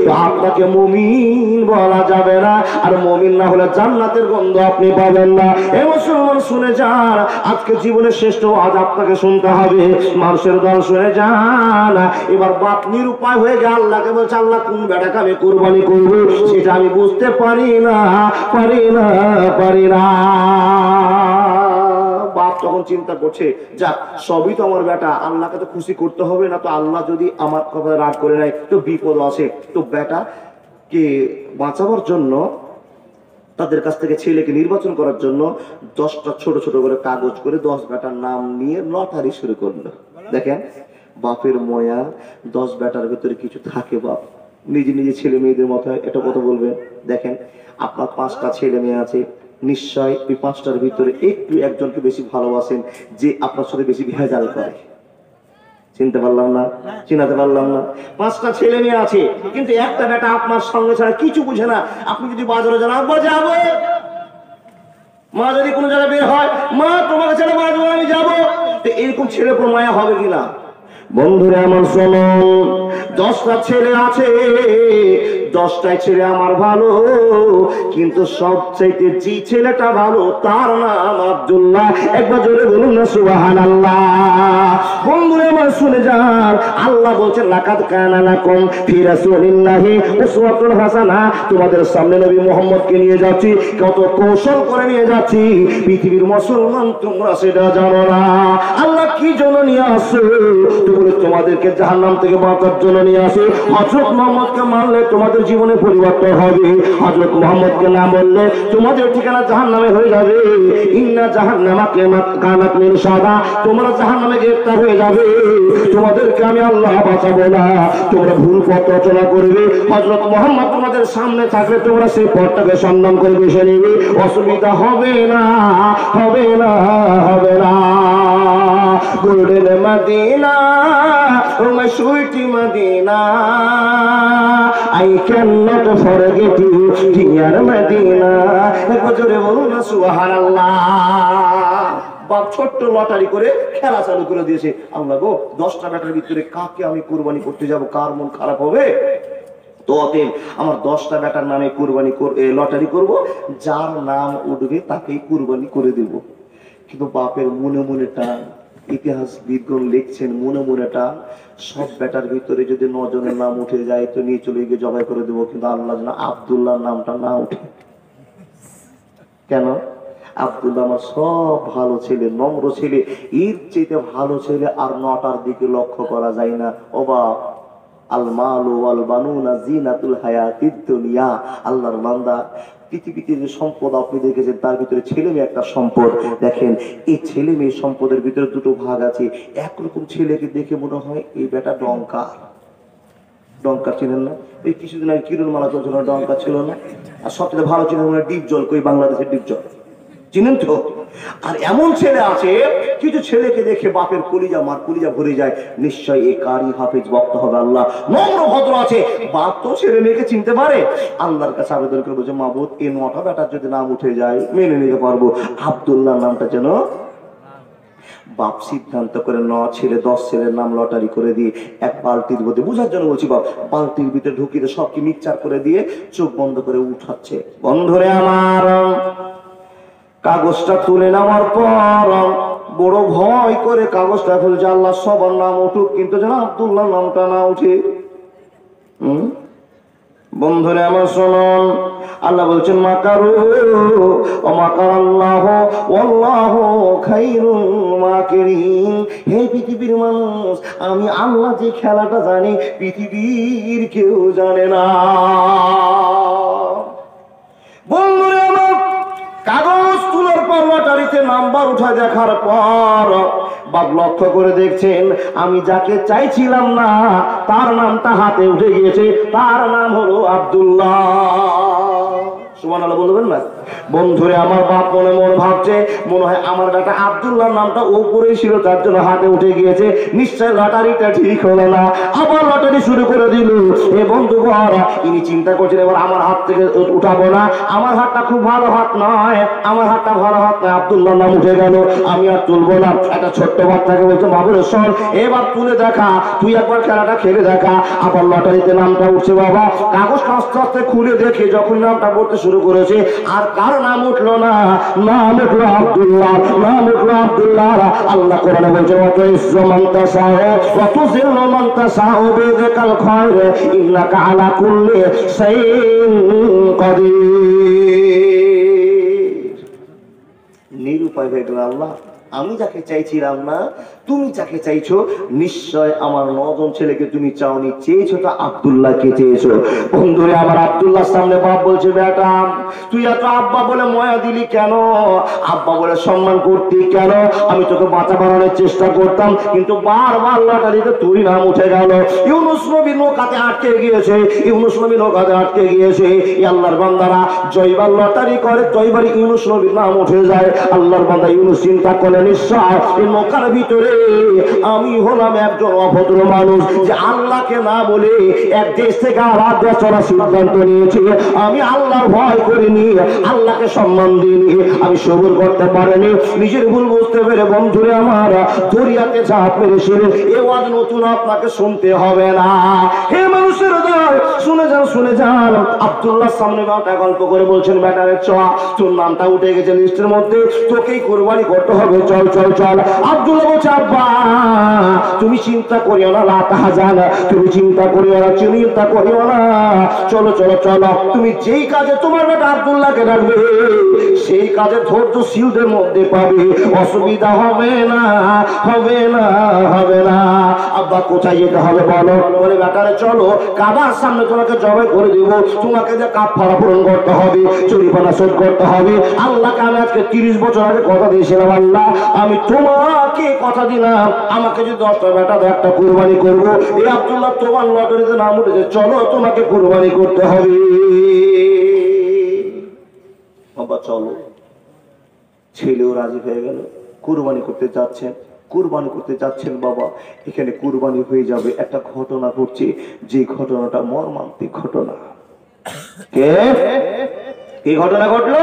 [SPEAKER 1] তো আপনাকে মুমিন বলা যাবে না। আর মুমিন না হলে জান্নাতের গন্ধ আপনি পাবেন না। এই মুসলমান শুনে যান, আজকে জীবনের শ্রেষ্ঠ আজ আপনাকে শুনতে হবে। মানুষের দল শুনে যান, এবার বাপ নিরুপায় হয়ে গেল, আল্লাহকে বলছে, আল্লাহ কোন বেটাকে আমি কুরবানি করবো সেটা আমি বুঝতে পারি না। বাপ তখন চিন্তা করছে, যাক সবই তো আমার বেটা, আল্লাহকে তো খুশি করতে হবে না, তো আল্লাহ যদি আমার কথা রাগ করে নেয় তো বিপদ আছে। তো বেটা কে বাঁচাবার জন্য, তাদের কাছ থেকে ছেলেকে নির্বাচন করার জন্য 10টা ছোট ছোট করে কাগজ করে 10 বেটার নাম নিয়ে লটারি শুরু করলো। দেখেন, বাপের ময়া, 10 বেটার ভিতরে কিছু থাকে। বাপ নিজে নিজে ছেলে মেয়েদের মতো এটা কথা বলবেন। দেখেন, আপনার 5টা ছেলে মেয়ে আছে, নিশ্চয় ওই 5টার ভিতরে একটু একজনকে বেশি ভালোবাসেন, যে আপনার সাথে বেশি ভেজাল করে। চিনতে পারলাম না? চিনাতে পারলাম না? 5টা ছেলে মেয়ে আছে, কিন্তু একটা বেটা আপনার সঙ্গে ছাড়া কিছু বুঝে না। আপনি যদি বাজারে যান, আব্বা যাবো, মা যদি কোনো জায়গায় বের হয়, মা তোমাকে ছেড়ে বাজাবো, আমি যাবো, তো এরকম ছেলে কোনো মায়া হবে কিনা? বন্ধুরা আমার শোনো, 10টা ছেলে আছে, 10টাই ছেলে আমার ভালো, কিন্তু সবচাইতে যে ছেলেটা ভালো তার নাম আব্দুল্লাহ। একবার জোরে বলুন না সুবহানাল্লাহ। বন্ধুরা আমার শুনে যান, আল্লাহ বলছেন, লাকাদ কানা লাকুম ফি রাসূলিল্লাহি উসওয়াতুন হাসানা। তোমাদের সামনে নবী মুহাম্মদকে নিয়ে যাচ্ছি, কত কৌশল করে নিয়ে যাচ্ছি, পৃথিবীর মুসলমান তোমরা সেটা জানো না। আল্লাহ কি জন্য নিয়ে আসছে? তোমাদেরকে জাহান্নাম থেকে বাঁচার জন্য নিয়ে আসে। হযরত মুহাম্মদকে মানলে তোমাদের জীবনে পরিবর্তন হবে, হযরত মুহাম্মদকে না বললে তোমাদের ঠিকানা জাহান্নামে হয়ে যাবে। ইন্না জাহান্নামা কানাত মিরসাদা, তোমরা জাহান্নামে গ্রেফতার হয়ে যাবে, তোমাদেরকে আমি আল্লাহ বাঁচাবো না। তোমরা ভুল পথ রচনা করবে, হযরত মুহাম্মদ তোমাদের সামনে থাকলে তোমরা সেই পথটাকে সন্ধান করে বেছে নেবে, অসুবিধা হবে না, হবে না, হবে না। Golden Medina o my sweet Medina I can not forget you dear Medina একবার জোরে বলুন না সুবহানাল্লাহ। বাপ ছোট্ট লটারি করে খেলা চালু করে দিয়েছে। আল্লাহ গো 10টা ব্যাটার ভিতরে কাকে আমি কুরবানি করতে যাব, কার মন খারাপ হবে? তো অতএব আমার 10টা ব্যাটার নামে কুরবানি লটারি করব, যার নাম উঠবে তাকেই কুরবানি করে দেব। কিন্তু বাপের মনে মনে টান, ইতিহাসবিদগণ লিখছেন মনে মনে টান, সব ব্যাটার ভিতরে যদি 9 জনের নাম উঠে যায় তো নিয়ে চলে গিয়ে জবাই করে দেবো, কিন্তু আল্লাহ যেন আব্দুল্লাহর নামটা না উঠে। কেন? আব্দুল্লাহ আমার সব ভালো ছেলে, নম্র ছেলে, এর চেয়ে ভালো ছেলে আর 9টার দিকে লক্ষ্য করা যায় না। ও বাপ, আল মালু ওয়াল বানুনা জিনাতুল হায়াতিদ দুনিয়া। আল্লাহর বান্দা, পৃথিবীতে যে সম্পদ আপনি দেখেছেন তার ভিতরে ছেলে মেয়ে একটা সম্পদ। দেখেন এই ছেলে মেয়ে সম্পদের ভিতরে দুটো ভাগ আছে। একরকম ছেলেকে দেখে মনে হয় এই বেটা ডঙ্কা। ডঙ্কা চিনেন না? এই কিছুদিন আগে কিরণমালা চলছিল, ডঙ্কা ছিল না? আর সবচেয়ে ভালো ছিল মনে হয় ডিপ জল, কই বাংলাদেশের ডিপ জল, চিনেন তো? আর এমন ছেলে আছে কিছু ছেলেকে দেখে বাপের কলিজা মার কলিজা ভরে যায়। নিশ্চয় এই কারি হাফেজ বক্তা হবে আল্লাহ, নম্র ভদ্র আছে। বাপ তো ছেলে মেয়েকে চিনতে পারে। আল্লাহর কাছে আবেদন করে বলছে, মাবুদ এই 9টা ব্যাটার যদি নাম উঠে যায় মেনে নিতে পারবো, আব্দুল্লাহ নামটা যেন। বাপ সিদ্ধান্ত করে 9 ছেলে 10 ছেলের নাম লটারি করে দিয়ে এক বালতির মধ্যে, বুঝার জন্য বলছি বাপ, বালতির ভিতরে ঢুকিয়ে সবকে মিক্সচার করে দিয়ে চোখ বন্ধ করে উঠাচ্ছে। বন্ধুরে আমার, কাগজটা তুলে নেওয়ার পর বড় ভয় করে কাগজটা খুলছে, আল্লাহ সবার নাম উঠুক কিন্তু যেন আব্দুল্লাহ নামটা না উঠে। বন্ধুরে আমার শুনুন, আল্লাহ বলছেন মাকারু ও মাকারাল্লাহ ওয়াল্লাহু খায়রুল মাকিরিন। হে পৃথিবীর মানুষ, আমি আল্লাহ যে খেলাটা জানি পৃথিবীর কেউ জানে না। বন্ধুরে আমার, কাগজ তুলার পর লটারিতে নাম্বার উঠা দেখার পর বাপ লক্ষ্য করে দেখছেন আমি যাকে চাইছিলাম না তার নামটা হাতে উঠে গিয়েছে, তার নাম হলো আব্দুল্লাহ। সুবহানাল্লাহ বলবেন না? বন্ধুরে আমার, বাপ মনে মনে ভাবছে মনে হয় আমার বেটা আব্দুল্লাহ নামটা উপরেই ছিল তার জন্য হাতে উঠে গিয়েছে, নিশ্চয় লটারিটা ঠিক হলো না। আবার লটারি শুরু করে দিল। এ বন্ধু ঘর, ইনি চিন্তা করছেন এবার আমার হাত থেকে উঠাবো না, আমার হাতটা খুব ভালো হাত নয়, আমার হাতটা ভালো হাত নয়, আব্দুল্লাহ নাম উঠে গেল, আমি আর তুলবো না। একটা ছোট্ট বাচ্চাকে বলছে, বাবুর সর এবার তুলে দেখা, তুই একবার খেলাটা খেলে দেখা। আবার লটারিতে নামটা উঠছে। বাবা কাগজটা আস্তে আস্তে খুলে দেখে যখন নামটা পড়তে শুরু করেছে আর কার নাম উঠলো না, নাম উঠলো আব্দুল্লাহ, নাম উঠলো আব্দুল্লাহ। আল্লাহ কোরআনে বলছে, ওয়াতুইজ্জু মান তাশাউ ওয়া তুযিল্লু মান তাশাউ বিয়াদিকাল খায়র ইন্নাকা আলা কুল্লি শাইইন কাদির। নিরুপায় হয়ে গেল আল্লাহ, আমি যাকে চাইছিলাম না তুমি যাকে চাইছো, নিশ্চয় আমার 9 জন ছেলেকে তুমি চাওনি, চেয়েছো তো আব্দুল্লাহকে চেয়েছো। বন্ধুরে আমার, আব্দুল্লাহর সামনে বাপ বলছে, বেটা তুই এত আব্বা বলে ময়া দিলি কেন, আব্বা বলে সম্মান করতি কেন? আমি তোকে বাঁচা বাড়ানোর চেষ্টা করতাম কিন্তু বারবার লটারিতে তুই নাম উঠে গেল। ইউনুস নবী নৌকাতে আটকে গিয়েছে, ইউনুস নবী নৌকাতে আটকে গিয়েছে। আল্লাহর বান্দারা জয়বার লটারি করে, জয়বার ইউনুস নবীর নাম উঠে যায়। আল্লাহর বান্দা ইউনুস চিন্তা করে, নিশ্চয় এই নৌকার ভিতরে আমি হলাম একজন অভদ্র মানুষ যে আল্লাহকে না বলে এক দেশ থেকে আরেক দেশে চলার সিদ্ধান্ত নিয়েছি। আমি আল্লাহর ভয় করিনি, আল্লাহকে সম্মান দিইনি, আমি সবুর করতে পারিনি। নিজের ভুল বুঝতে পেরে বন্ধুরে আমার দরিয়াতে ঝাঁপ মেরেছিলেন। এ ওয়াজ নতুন আপনাকে শুনতে হবে না। হে মানুষের দল, শুনে যান শুনে যান। আব্দুল্লাহর সামনে বাটা গল্প করে বলছেন, ব্যাটারে চ, তোর নামটা উঠে গেছে লিস্টের মধ্যে, তোকেই কুরবানি করতে হবে, চল চল চল। আব্দুল্লাহ বলছে, আব্বা তুমি চিন্তা করিও না, লা তাহজান, তুমি চিন্তা করিও না, চিন্তা করিও না, চলো চলো চলো। তুমি যেই কাজে তোমার বেটা আব্দুল্লাহকে ডাকবে সেই কাজে ধৈর্যশীলদের মধ্যে পাবে, অসুবিধা হবে না, হবে না, হবে না। আব্বা কোথায় যেতে হবে বলো? বলে, বেটারে চলো, কাবার সামনে তোমাকে জবাই করে দিব, তোমাকে যে কাফারা পূরণ করতে হবে, জরিমানা শোধ করতে হবে। আল্লাহকে আমি আজকে 30 বছর আগে কথা দিয়েছিলাম, আল্লাহ আমি তোমাকে কথা দিলাম আমাকে যদি 10টা বেটা একটা কুরবানি করবো। এই আব্দুল্লাহ তোমার লটারিতে নাম উঠেছে, চলো তোমাকে কুরবানি করতে হবে। বাবা চলো, ছেলেও রাজি হয়ে গেল, কুরবানি করতে যাচ্ছেন। কুরবানি করতে যাচ্ছেন বাবা, এখানে কুরবানি হয়ে যাবে। একটা ঘটনা ঘটছে, যে ঘটনাটা মর্মান্তিক ঘটনা। কি ঘটনা ঘটলো?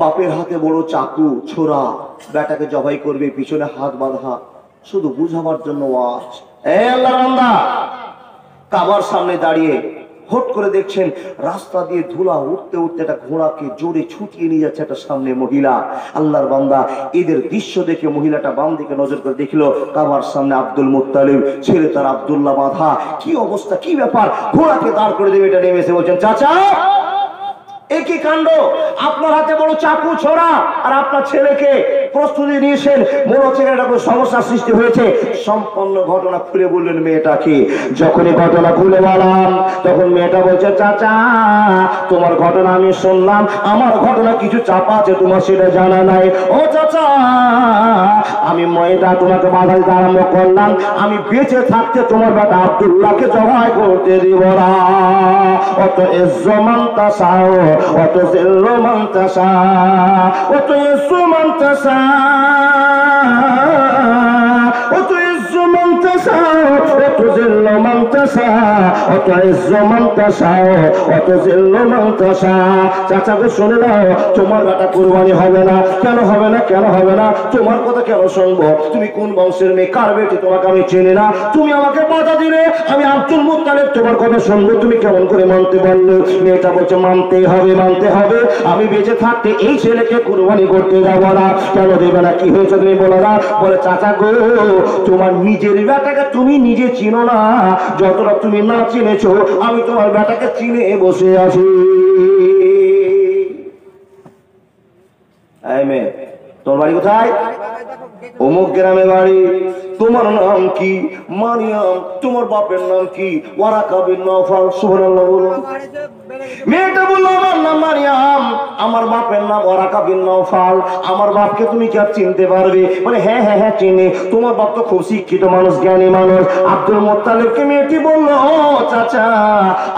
[SPEAKER 1] বাপের হাতে বড় চাকু, ছোরা, বেটাকে জবাই করবে, পিছনে হাত বাঁধা, শুধু বুঝাবার জন্য ওয়াজ। আল্লাহর বান্দা কাবার সামনে দাঁড়িয়ে হট করে দেখছেন রাস্তা দিয়ে ধুলা উঠতে উঠতে একটা ঘোড়াকে জোরে ছুটিয়ে নিয়ে যাচ্ছে একটা সামনে মহিলা। আল্লাহর বান্দা এদের দৃশ্য দেখে মহিলাটা বাম দিকে নজর করে দেখলো কাবার সামনে আব্দুল মুত্তালিব, ছেলে তার আব্দুল্লাহ বাঁধা। কি অবস্থা, কি ব্যাপার? ঘোড়াকে দাঁড় করে দেবে, এটা নেমেছে। বলছেন চাচা একই কাণ্ড, আপনার হাতে বড় চাকু, ছোরা, আর আপনার ছেলেকে প্রস্তুতি নিয়েছেন, মনে হচ্ছে এটা কোনো সমস্যার সৃষ্টি হয়েছে। সম্পূর্ণ ঘটনা খুলে বললেন মেয়েটাকে। যখনই ঘটনা খুলে বললাম তখন মেয়েটা বলছে চাচা তোমার ঘটনা আমি শুনলাম, আমার ঘটনা কিছু চাপা আছে, তোমার সেটা জানা নাই। ও চাচা আমি মেয়েটা তোমাকে বাধা দিতে আরম্ভ করলাম, আমি বেঁচে থাকতে তোমার বেটা আব্দুল্লাহকে জবাই করতে দিব না। অত ইজ্জমান্তা সাও অত জিল্লমান্তাসা অত ইজ্জমান্তাসা অত ইজ্জমান্তাসা অত জিল্লমান্তাসা অত ইজ্জমান্তাসা অত জিল্লমান্তাসা। চাচা গো শুনে নাও, তোমার বেটা কুরবানি হবে না। কেন হবে না? কেন হবে না? তোমার কথা কেন শুনবো? তুমি কোন বংশের মেয়ে, কার বেটি, তোমাকে আমি চিনি না। তুমি আমাকে বাধা দিলে আমি আব্দুল মুত্তালিব তোমার কথা শুনবো, তুমি কেমন করে মানতে পারলে? মেয়েটা বলছে মানতেই হবে, মানতে হবে। আমি বেঁচে থাকতে এই ছেলেকে কুরবানি করতে যাবো না। কেন দেবে না? কি হয়েছে তুমি বলো না? বলে চাচা গো তোমার নিজের বেটাকে তুমি নিজে চিনো না, যতটা তুমি না চিনেছো আমি তোমার বেটাকে চিনে বসে আছি। তোমার বাড়ি কোথায়? অমুক গ্রামে বাড়ি। তোমার নাম কি? মারিয়াম। তোমার বাপের নাম কি? Waraqah bin Nawfal. সুবহানাল্লাহ বলুন। মেয়েটা বলল আমার নাম মারিয়াম, আমার বাপের নাম ওয়ারাকা বিন নওফাল। আমার বাপকে তুমি কি আর চিনতে পারবে? বলে হ্যাঁ হ্যাঁ হ্যাঁ চিনি, তোমার বাপ তো খুব শিক্ষিত মানুষ, জ্ঞানী মানুষ। আব্দুল মুত্তালিবকে মেয়েটি বলল ও চাচা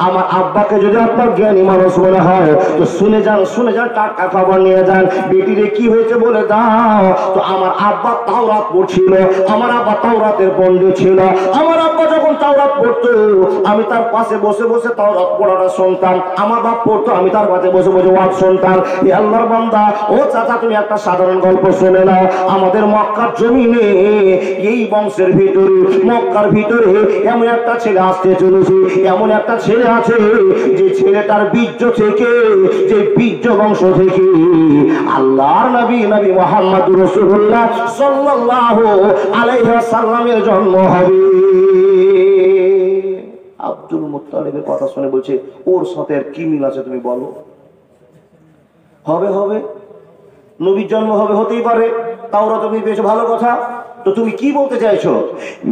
[SPEAKER 1] আমার আব্বাকে যদি আপনার জ্ঞানী মানুষ মনে হয় তো শুনে যান, শুনে যান, টাটকা খবর নিয়ে যান। বেটিরে কি হয়েছে বলে দাও। তো আমার আব্বা তাওরাত পড়ছিল, আমার আব্বা তাওরাতের পণ্ডিত ছিল। আমার আব্বা যখন তাওরাত পড়তো আমি তার পাশে বসে বসে তাওরাত পড়াটা শুনতাম। আমার বাপ পড়তো, আমি তার পাশে বসে বসে ওয়াজ শুনতাম। এই আল্লাহর বান্দা ও চাচা তুমি একটা সাধারণ গল্প শুনে নাও। আমাদের মক্কার জমিনে এই বংশের ভিতরে, মক্কার ভিতরে এমন একটা ছেলে আসতে চলেছে, এমন একটা ছেলে আছে যে ছেলেটার বীর্য থেকে, যে বীর্য বংশ থেকে আল্লাহর নবী নবী মুহাম্মদুর রাসূলুল্লাহ সাল্লাল্লাহু আলাইহি ওয়াসাল্লামের জন্ম হবে। আব্দুল মুত্তালিবের কথা শুনে বলছে ওর সাথে আর কি মিল আছে তুমি বলো? হবে হবে, নবীর জন্ম হবে, হতেই পারে, তাওরা তুমি বেশ ভালো কথা। তো তুমি কি বলতে চাইছো?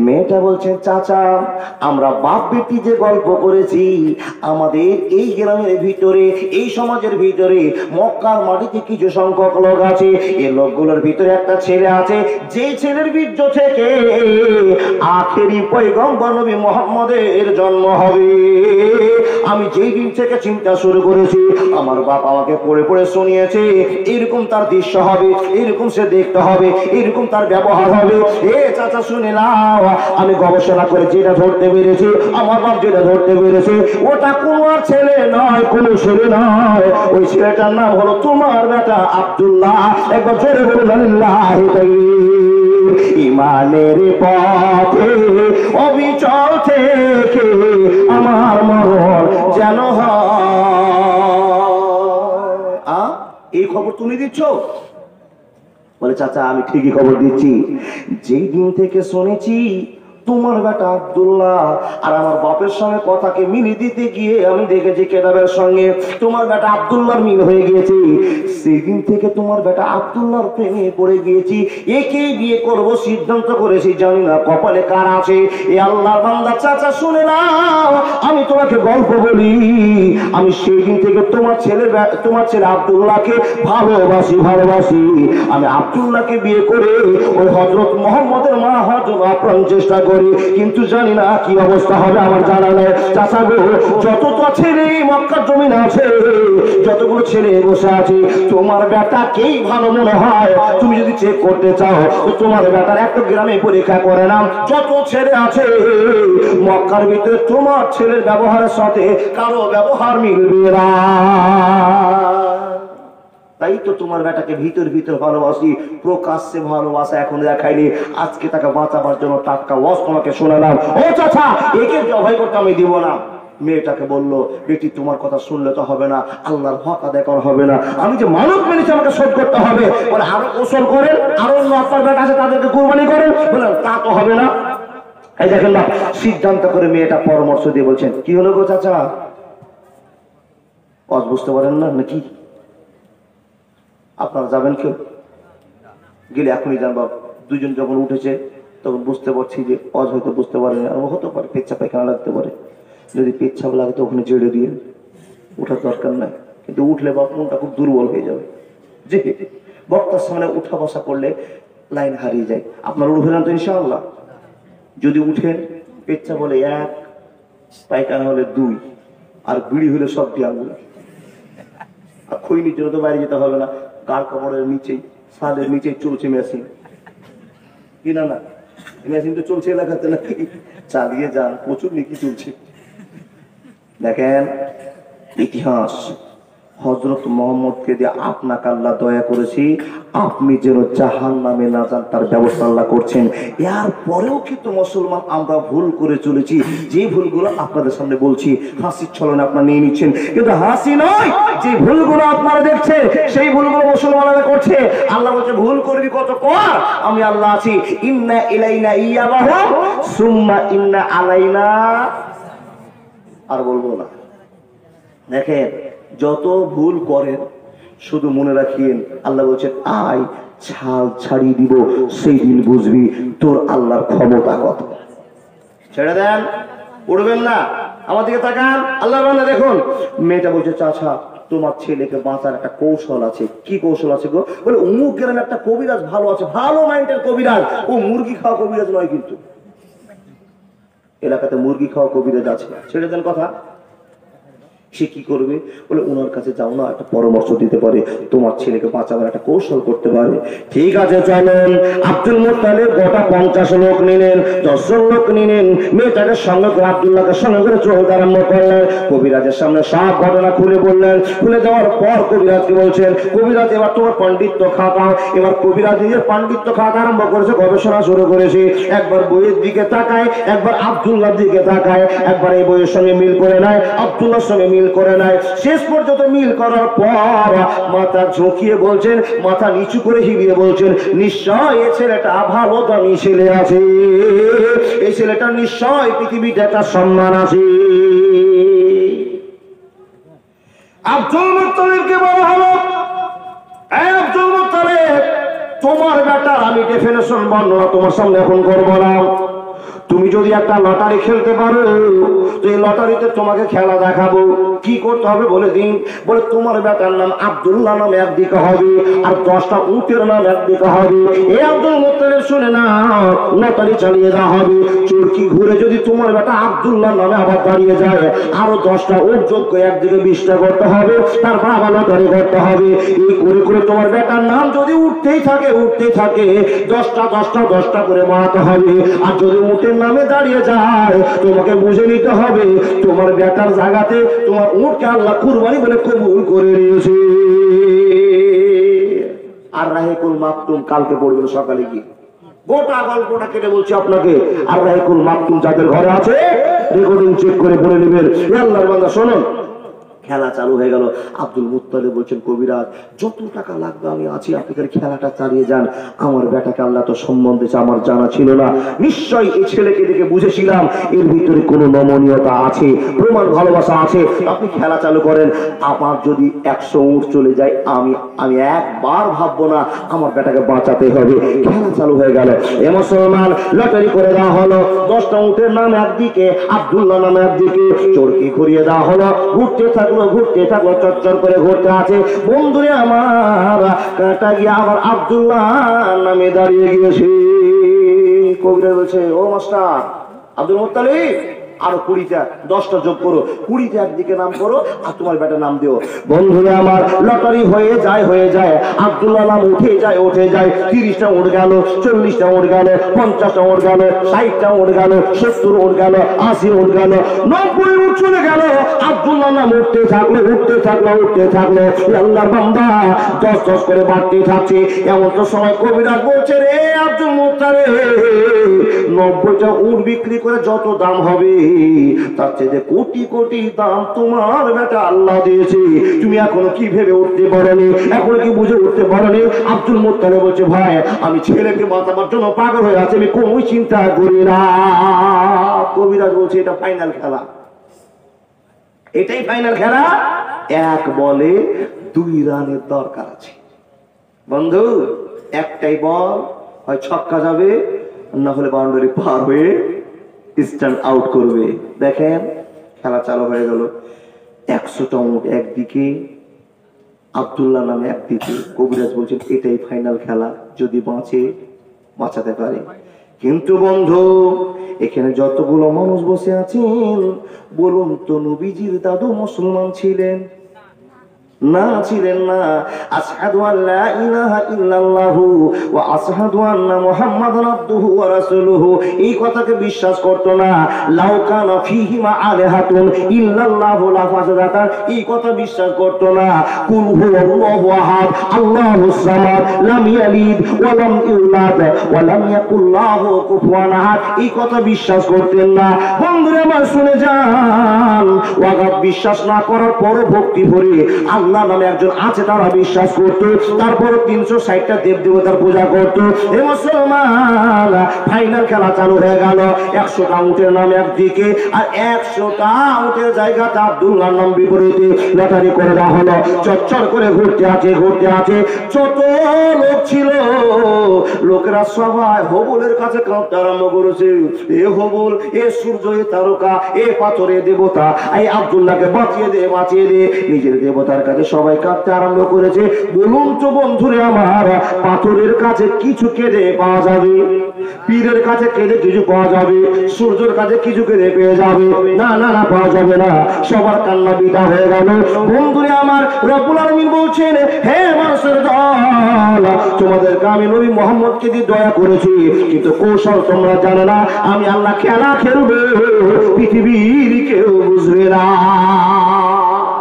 [SPEAKER 1] মেয়েটা বলছে চাচা আমরা বাপ বেটি যে গল্প করেছি, আমাদের এই গ্রামের ভিতরে, এই সমাজের ভিতরে, মক্কার মাটিতে কিছু সংখ্যক লোক আছে। এই লোকগুলোর ভিতরে একটা ছেলে আছে, যে ছেলের বীর্য থেকে আখেরি পয়গম্বর নবী মুহাম্মদের জন্ম হবে। আমি যেই দিন থেকে চিন্তা শুরু করেছি, আমার বাপ আমাকে পড়ে পড়ে শুনিয়েছে, এরকম তার দৃশ্য হবে, এরকম সে দেখতে হবে, এরকম তার ব্যবহার হবে। এ চাচা শুনে নাও, আমি গবেষণা করে যেটা ধরতে পেরেছি, আমার বাপ যেটা ধরতে পেরেছে, ওটা কোনো আর ছেলে নয়, কোনো ছেলে নয়। ওই ছেলেটার নাম হলো তোমার বেটা আব্দুল্লাহ। একবার জোরে বলুন আল্লাহু তাকবীর। ইমানের পথে অবিচল থেকে আমার মরণ যেন এই খবর তুমি দিচ্ছ? বলে চাচা আমি ঠিকই খবর দিচ্ছি। যেই দিন থেকে শুনেছি তোমার বেটা আব্দুল্লাহ আর আমার বাপের সঙ্গে কথাকে মিলিয়ে দিতে গিয়ে আমি দেখেছি কেতাবের সঙ্গে তোমার বেটা আব্দুল্লাহর মিল হয়ে গিয়েছে। সেই দিন থেকে তোমার বেটা আব্দুল্লাহর প্রেমে পড়ে গিয়েছি, একেই বিয়ে করব সিদ্ধান্ত করেছি। জানি না কপালে কার আছে। এ আল্লাহর বান্দা চাচা শুনে নাও, আমি তোমাকে গল্প বলি। আমি সেই দিন থেকে তোমার ছেলে আব্দুল্লাহকে ভালোবাসি। আমি আব্দুল্লাহকে বিয়ে করে ওই হযরত মুহাম্মদের মা হযরত আপ্রাণ চেষ্টা করি, কিন্তু জানি না কি অবস্থা হবে, আমার জানা নেই। চাচা গো, যত তো ছেলে মক্কার জমিন আছে, যতগুলো ছেলে বসে আছে, তোমার বেটাকেই ভালো মনে হয়। তুমি যদি চেক করতে চাও, তোমার বেটার একটা গ্রামে পরীক্ষা করে নাও, যত ছেলে আছে মক্কার ভিতরে তোমার ছেলের ব্যবহারের সাথে কারো ব্যবহার মিলবে না। তাই তো তোমার বেটাকে ভিতর ভিতর ভালোবাসি, প্রকাশ্যে ভালোবাসা এখন দেখাইনি। আজকে তাকে বাঁচাবার জন্য টাটকা ওয়াজ তোমাকে শোনালাম। ও চাচা, একে জবাই করতে আমি দিব না। মেয়েটাকে বললো, বেটি তোমার কথা শুনলে তো হবে না, আল্লাহর হক আদায় করা হবে না, আমি যে মানব মেনেছি আমাকে শোধ করতে হবে। বলে আরো গোসল করেন, আরো আপনার বেটা আছে তাদেরকে কুরবানি করেন। বলে তা তো হবে না। এই দেখেন না, সিদ্ধান্ত করে মেয়েটা পরামর্শ দিয়ে বলছেন, কি হলো গো চাচা, ওয়াজ বুঝতে পারেন না নাকি? আপনারা যাবেন কেউ? গেলে এখনই জানবা। দুজন যখন উঠেছে তখন বুঝতে পারছি যে অজ হয়তো বুঝতে পারে না, হতে পারে পেচ্ছা পায়খানা লাগতে পারে। যদি পেচ্ছাপ লাগে তো ওখানে জেড়ে দিয়ে উঠার দরকার নাই, কিন্তু উঠলে বাপ মনটা খুব দুর্বল হয়ে যাবে। যে বক্তার সামনে উঠা বসা করলে লাইন হারিয়ে যায়। আপনারা উঠবেন তো ইনশাআল্লাহ? যদি উঠেন, পেচ্ছা বলে 1, পায়খানা হলে 2, আর বিড়ি হলে সব দিয়ে আঙুল। আর খৈনির জন্য তো বাইরে যেতে হবে না, গাড় কাপড়ের নিচেই, ছাদের নিচেই চলছে মেশিন। কি না না, মেশিন তো চলছে এলাকাতে নাকি? চালিয়ে যান, প্রচুর নাকি চলছে। দেখেন ইতিহাস, হযরত মুহাম্মদকে দিয়ে আপনাকে আল্লাহ দয়া করেছি, আপনি যেন জাহান্নামে না যান তার ব্যবস্থা আল্লাহ করছেন। এর পরেও কিন্তু মুসলমান আমরা ভুল করে চলেছি, যে ভুলগুলো আপনাদের সামনে বলছি। হাসির ছলনে আপনারা নিয়ে নিচ্ছেন, কিন্তু হাসি নয়, যে ভুলগুলো আপনারা দেখছেন সেই ভুলগুলো মুসলমানরা করছে। আল্লাহ বলছে ভুল করবি কত কর, আমি আল্লাহ আছি। ইন্না ইলাইনা ইয়াবাহুম সুম্মা ইন্না আলাইনা, আর বলবো না। দেখেন যত ভুল করেন শুধু মনে রাখিয়েন, আল্লাহ বলছেন আয় ছাল ছাড়িয়ে দিব, সেই দিন বুঝবি তোর আল্লাহর ক্ষমতা কত। ছেড়ে দেন, উঠবেন না। আমার দিকে তাকান, আল্লাহ বান্দা দেখুন। মেয়েটা বলছে চাচা তোমার ছেলেকে বাঁচার একটা কৌশল আছে। কি কৌশল আছে গো? বলে অমুক গ্রামে একটা কবিরাজ ভালো আছে, ভালো মাইন্ডের কবিরাজ। ও মুরগি খাওয়া কবিরাজ নয়, কিন্তু এলাকাতে মুরগি খাওয়া কবিরাজ আছে। ছেড়ে দেন কথা। সে কি করবে? বলে ওনার কাছে যাও না, একটা পরামর্শ দিতে পারে, তোমার ছেলেকে বাঁচাবার একটা কৌশল করতে পারে। ঠিক আছে চলেন। আব্দুল মুত্তালিব গোটা 50 লোক নিলেন, 10 জন লোক নিলেন। মেয়েটাকে সঙ্গে করে আব্দুল্লাহকে সঙ্গে করে চলতে আরম্ভ করলেন। কবিরাজের সামনে সব ঘটনা খুলে বললেন। খুলে দেওয়ার পর কবিরাজকে বলছেন, কবিরাজ এবার তোমার পণ্ডিত্য খাতাও। এবার কবিরাজ নিজের পণ্ডিত্য খাতা আরম্ভ করেছে, গবেষণা শুরু করেছে। একবার বইয়ের দিকে তাকায়, একবার আব্দুল্লাহর দিকে তাকায়, একবার এই বইয়ের সঙ্গে মিল করে নেয়, আব্দুল্লাহর সঙ্গে মিল করে নাই। শেষ পর্যন্ত মিল করার পর মাথা ঝুঁকিয়ে বলছেন, মাথা নিচু করে হিলিয়ে বলছেন, নিশ্চয় এই ছেলেটা ভালো দামি ছেলে আছে, এই ছেলেটা নিশ্চয় পৃথিবীতে একটা সম্মান আছে। আব্দুল মুত্তালিবকে বলা হলো, আব্দুল মুত্তালিব তোমার বেটা আমি ডেফিনেশন বর্ণনা তোমার সামনে এখন করবো না। তুমি যদি একটা লটারি খেলতে পারো, তো এই লটারিতে তোমাকে খেলা দেখাবো। কি করতে হবে বলে দিন। বলে তোমার বেটার নাম আব্দুল্লাহ নাম একদিকে হবে, আর 10টা উটের নাম একদিকে হবে। এই আব্দুল মুত্তালিব শুনে না, লটারি চালিয়ে দেওয়া হবে। চরকি ঘুরে যদি তোমার বেটা আব্দুল্লাহ নামে আবার দাঁড়িয়ে যায়, আরো 10টা উট যোগ করে একদিকে 20টা করতে হবে, তারপর আবার লটারি করতে হবে। এই করে করে তোমার বেটার নাম যদি উঠতেই থাকে 10টা করে বাড়াতে হবে। আর যদি উটের নামে দাঁড়িয়ে যায়, তোমাকে বুঝে নিতে হবে তোমার বেটার জায়গাতে তোমার উটকে আল্লাহ কুরবানি বলে কবুল করে নিয়েছে। আর রাহিকুল মাকতুম কালকে পড়বেন সকালে গিয়ে, গোটা গল্পটা কেটে বলছি আপনাকে। আর রাহিকুল মাকতুম যাদের ঘরে আছে রেকর্ডিং চেক করে পড়ে নেবেন। আল্লাহর বান্দা শুনুন, খেলা চালু হয়ে গেল। আব্দুল মুত্তালিব বলছেন, কবিরাজ যত টাকা লাগবে আমি আছি, আপনি খেলাটা চালিয়ে যান। আমার বেটাকে আল্লাহ তো সম্বন্ধে আমার জানা ছিল না, নিশ্চয়ই এই ছেলেকে দেখে বুঝেছিলাম এর ভিতরে কোনো নমনীয়তা আছে, প্রমাণ ভালোবাসা আছে। আপনি খেলা চালু করেন। আমার যদি 100 উট চলে যায়, আমি একবার ভাববো না, আমার বেটাকে বাঁচাতে হবে। খেলা চালু হয়ে গেল। এ মুসলমান, লটারি করে দেওয়া হলো। 10টা উটের নাম একদিকে, আব্দুল্লাহ নাম একদিকে, চরকি ঘুরিয়ে দেওয়া হলো। ঘুরতে থাকলো, চচ্চর করে ঘুরতে আছে। বন্ধুরে আমার, কাটা গিয়ে আবার আব্দুল্লাহ নামে দাঁড়িয়ে গিয়েছে। কবিরাজ বলছে, ও মাস্টার আব্দুল মুত্তালিব, আরো 20টা 10টা যোগ করো, 20টা একদিকে নাম করো আর তোমার বেটার নাম দিও। বন্ধুরা আমার, লটারি হয়ে যায়, আব্দুল্লাহ নাম উঠে যায় 30টা উঠ গেল, 40টা উঠ গেল, 50টা উঠ গেল, 60টা উঠ গেল, 70 উঠ গেল, 80 উঠ গেল, 90 উঠ চলে গেল। আব্দুল্লাহ নাম উঠতে থাকলো। আল্লাহর বান্দা 10 করে বাড়তে থাকছে। এমন তো সময় কবিরাজ বলছে, রে আব্দুল মুত্তালিব, 90টা উট বিক্রি করে যত দাম হবে তার চেয়ে কোটি কোটি দাম তোমার বেটা আল্লাহ দিয়েছে। তুমি এখনো কি ভেবে উঠতে পারোনি, এখনো কি বুঝে উঠতে পারোনি? আব্দুল মুত্তালিব বলছে, ভাই আমি ছেলেকে বাঁচাবার জন্য পাগল হয়ে আছি, আমি কোনো চিন্তা করি না। কবিরাজ বলছে, এটা ফাইনাল খেলা, এটাই ফাইনাল খেলা। 1 বলে 2 রানের দরকার আছে। বন্ধু, একটাই বল, হয় ছক্কা যাবে না হলে বাউন্ডারি পার হয়ে স্ট্যান্ড আউট করবে। দেখেন খেলা চালু হয়ে গেল। 100টা উট একদিকে, আব্দুল্লাহ নামে একদিকে। কবিরাজ বলছেন, এটাই ফাইনাল খেলা, যদি বাঁচাতে পারে। কিন্তু বন্ধু, এখানে যতগুলো মানুষ বসে আছেন, বলুন তো নবীজির দাদু মুসলমান ছিলেন না? ছিলেন না। আশহাদু আল্লা ইলাহা ইল্লাল্লাহু ওয়া আশহাদু আন্না মুহাম্মাদান আবদুহু ওয়া রাসূলুহু, এই কথাকে বিশ্বাস করত না। লাউ কানা ফীহিমা আলিহাতুন ইল্লাল্লাহু লাফাসাদাতা, এই কথা বিশ্বাস করত না। কুল হুয়াল্লাহু আহাদ আল্লাহুস সামাদ লাম ইয়ালিদ ওয়া লাম ইউলাদ ওয়া লাম ইয়াকুল লাহু কুফুয়ান আহাদ, এই কথা বিশ্বাস করতেন না। বন্ধুরা আমার শুনে যান, ওয়াগাত বিশ্বাস না করার পর ভক্তি ভরে আল্লাহ নামে একজন আছে তারা বিশ্বাস করতো। তারপর 360টা দেব দেবতার পূজা করতো। এ মুসলমান, ফাইনাল খেলা চালু হয়ে গেল। 100টা উটের নাম একদিকে আর 100টা উটের জায়গাতে আব্দুল্লাহর নাম বিপরীতে। লটারি করে দেওয়া হলো, চচ্চর করে ঘুরতে আছে। যত লোক ছিল, লোকেরা সবাই হবলের কাছে কাঁদতে আরম্ভ করেছে। এ হবল, এ সূর্য, এ তারকা, এ পাথরে দেবতা, এই আব্দুল্লাহকে বাঁচিয়ে দে। নিজের দেবতার কাছে সবাই কাঁদতে আরম্ভ করেছে। বলুন তো বন্ধুরে আমার, পাথরের কাছে কিছু কেঁদে পাওয়া যাবে? পীরের কাছে কেঁদে কিছু পাওয়া যাবে? সূর্যের কাছে কিছু কেঁদে পেয়ে যাবে? না, পাওয়া যাবে না। সবার কান্না বিদা হয়ে গেল। বন্ধুরে আমার, রব্বুল আলামিন বলছেন, হে মানুষের দল, তোমাদেরকে আমি নবী মুহাম্মদকে দিয়ে দয়া করেছি, কিন্তু কৌশল তোমরা জানো না। আমি আল্লাহ খেলা খেলবে, পৃথিবীর কেউ বুঝবে না।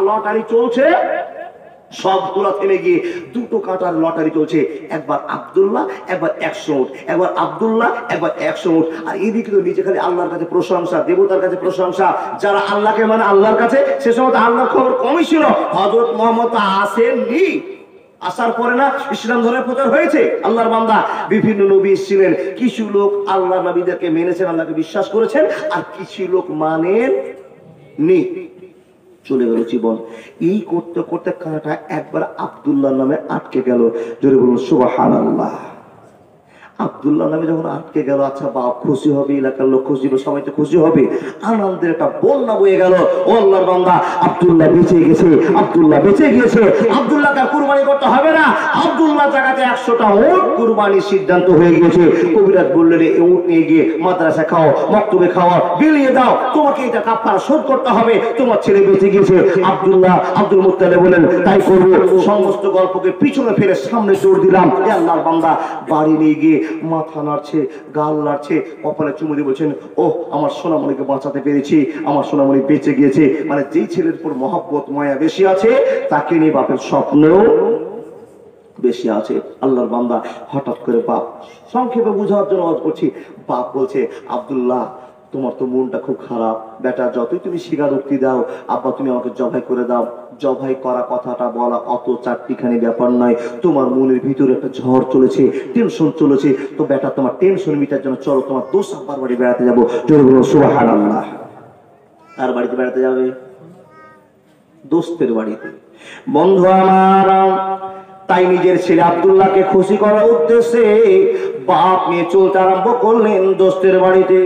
[SPEAKER 1] লটারি চলছে, সবগুলো থেমে গিয়ে 2টো কাটার লটারি চলছে। একবার আব্দুল্লাহ, একবার 100 উট, একবার আব্দুল্লাহ, একবার 100 উট। আর এদিকে তো নিচে খালি আল্লাহর কাছে প্রশংসা, দেবতার কাছে প্রশংসা। যারা আল্লাহকে মানে আল্লাহর কাছে, সে সময় আল্লাহর খবর কমই ছিল। হযরত মুহাম্মদ আসেননি, আসার পরে না ইসলাম ধর্মের প্রচার হয়েছে। আল্লাহর বান্দা বিভিন্ন নবী এসেছিলেন। কিছু লোক আল্লাহর নবীদেরকে মেনেছেন, আল্লাহকে বিশ্বাস করেছেন, আর কিছু লোক মানেননি। চলে গেল জীবন। এই করতে করতে কাঁটা একবার আব্দুল্লাহ নামে আটকে গেল। জোরে বলুন সুবহানাল্লাহ। আব্দুল্লাহ নামে যখন আটকে গেল, আচ্ছা বাপ খুশি হবে, এলাকার লোক খুশি হবে, সবাই তো খুশি হবে। আনন্দের একটা বন্যা বয়ে গেল। ও আল্লাহর বান্দা, আব্দুল্লাহ বেঁচে গেছে। আব্দুল্লাহকে কুরবানি করতে হবে না। আব্দুল্লাহ জায়গাতে 100টা উট কুরবানির সিদ্ধান্ত হয়ে গেছে। কবিরাজ বললেন, এই উট নিয়ে গিয়ে মাদ্রাসা খাও, মক্তবে খাওয়া, বিলিয়ে দাও, তোমাকে এটা কাফারা শোধ করতে হবে। তোমার ছেলে বেঁচে গেছে। আব্দুল মুত্তালিব বলেন, তাই করবো। সমস্ত গল্পকে পিছনে ফেলে সামনে দৌড় দিলাম। আল্লাহর বান্দা বাড়ি নিয়ে গিয়ে মাথা নাড়ছে, গাল নাড়ছে, কপালে চুমু দিয়ে বলছেন, ও আমার সোনামণিকে বাঁচাতে পেরেছি, আমার সোনামণি বেঁচে গিয়েছে। মানে যেই ছেলের উপর মহব্বত মায়া বেশি আছে, তাকে নিয়ে বাপের স্বপ্নও বেশি আছে। আল্লাহর বান্দা হঠাৎ করে, বাপ সংক্ষেপে বুঝানোর জন্য করছি, বাপ বলছে, আব্দুল্লাহ তোমার তো মনটা খুব খারাপ বেটা, যতই তুমি স্বীকারোক্তি দাও, আব্বা তুমি আমাকে জবাই করে দাও। জবাই করা কথাটা বলা অত চারটিখানি ব্যাপার নয়। তোমার মনের ভিতরে একটা ঝড় চলেছে, টেনশন চলেছে, তো বেটা তোমার টেনশন মিটার জন্য চলো তোমার দোস্ত আব্বার বাড়ি বেড়াতে যাবো। জোরে বলো সুবহানাল্লাহ। আর বাড়িতে বেড়াতে যাবে? দোস্তের বাড়িতে। বন্ধু আমার, তাই নিজের ছেলে আব্দুল্লাহকে খুশি করার উদ্দেশ্যে বাপ নিয়ে চলতে আরম্ভ করলেন দোস্তের বাড়িতে।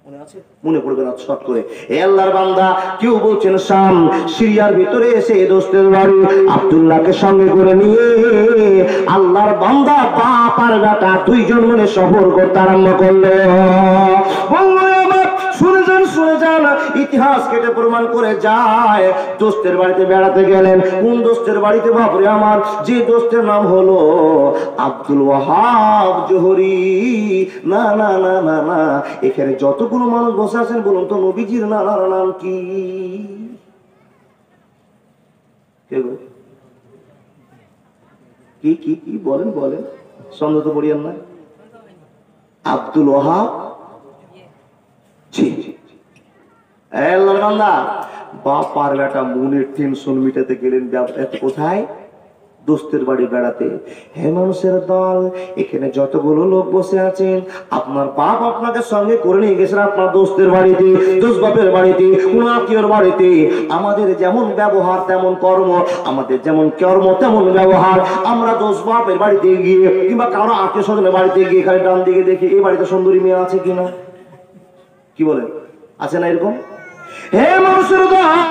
[SPEAKER 1] উনি মনে পড়বে না শর্ট করে। এ আল্লাহর বান্দা, কেউ বলছেন শাম সিরিয়ার ভিতরে এসে দোস্তের বাড়ি আব্দুল্লাহকে সঙ্গে করে নিয়ে আল্লাহর বান্দা বাপ আর বেটা দুইজন মিলে সফর করতে আরম্ভ করলো। শুনে যান, ইতিহাস কেটে প্রমাণ করে যায় দোস্তের বাড়িতে বেড়াতে গেলেন। কোন দোস্তের বাড়িতে? বাপরে আমার, যে দোস্তের নাম হলো আব্দুল ওয়াহাব জোহরি। না না না না না, এখানে যতগুলো মানুষ বসে আছেন বলুন তো নবীজির নানার নাম কি? কি কি কি বলেন বলেন, সন্দেহ তো পড়িয়েন না। আব্দুল ওয়াহাব। বাপ আর বেটা মনের টেনশন মিটাতে গেলেন কোথায়? দোস্তের বাড়ি বেড়াতে। হে মানুষের দল, এখানে যতগুলো লোক বসে আছেন, আপনার বাপ আপনাকে সঙ্গে করে নিয়ে গেছেন আপনার দোস্তের বাড়িতে, দোস্ত বাপের বাড়িতে, কোন আত্মীয়র বাড়িতে। আমাদের যেমন ব্যবহার তেমন কর্ম, আমাদের যেমন কর্ম তেমন ব্যবহার। আমরা দোস্ত বাপের বাড়িতে গিয়ে কিংবা কারো আত্মীয় স্বজনের বাড়িতে গিয়ে এখানে ডান দিকে দেখি এই বাড়িতে সুন্দরী মেয়ে আছে কিনা, কি বলেন, আছে না এরকম? হে মানুষের দল,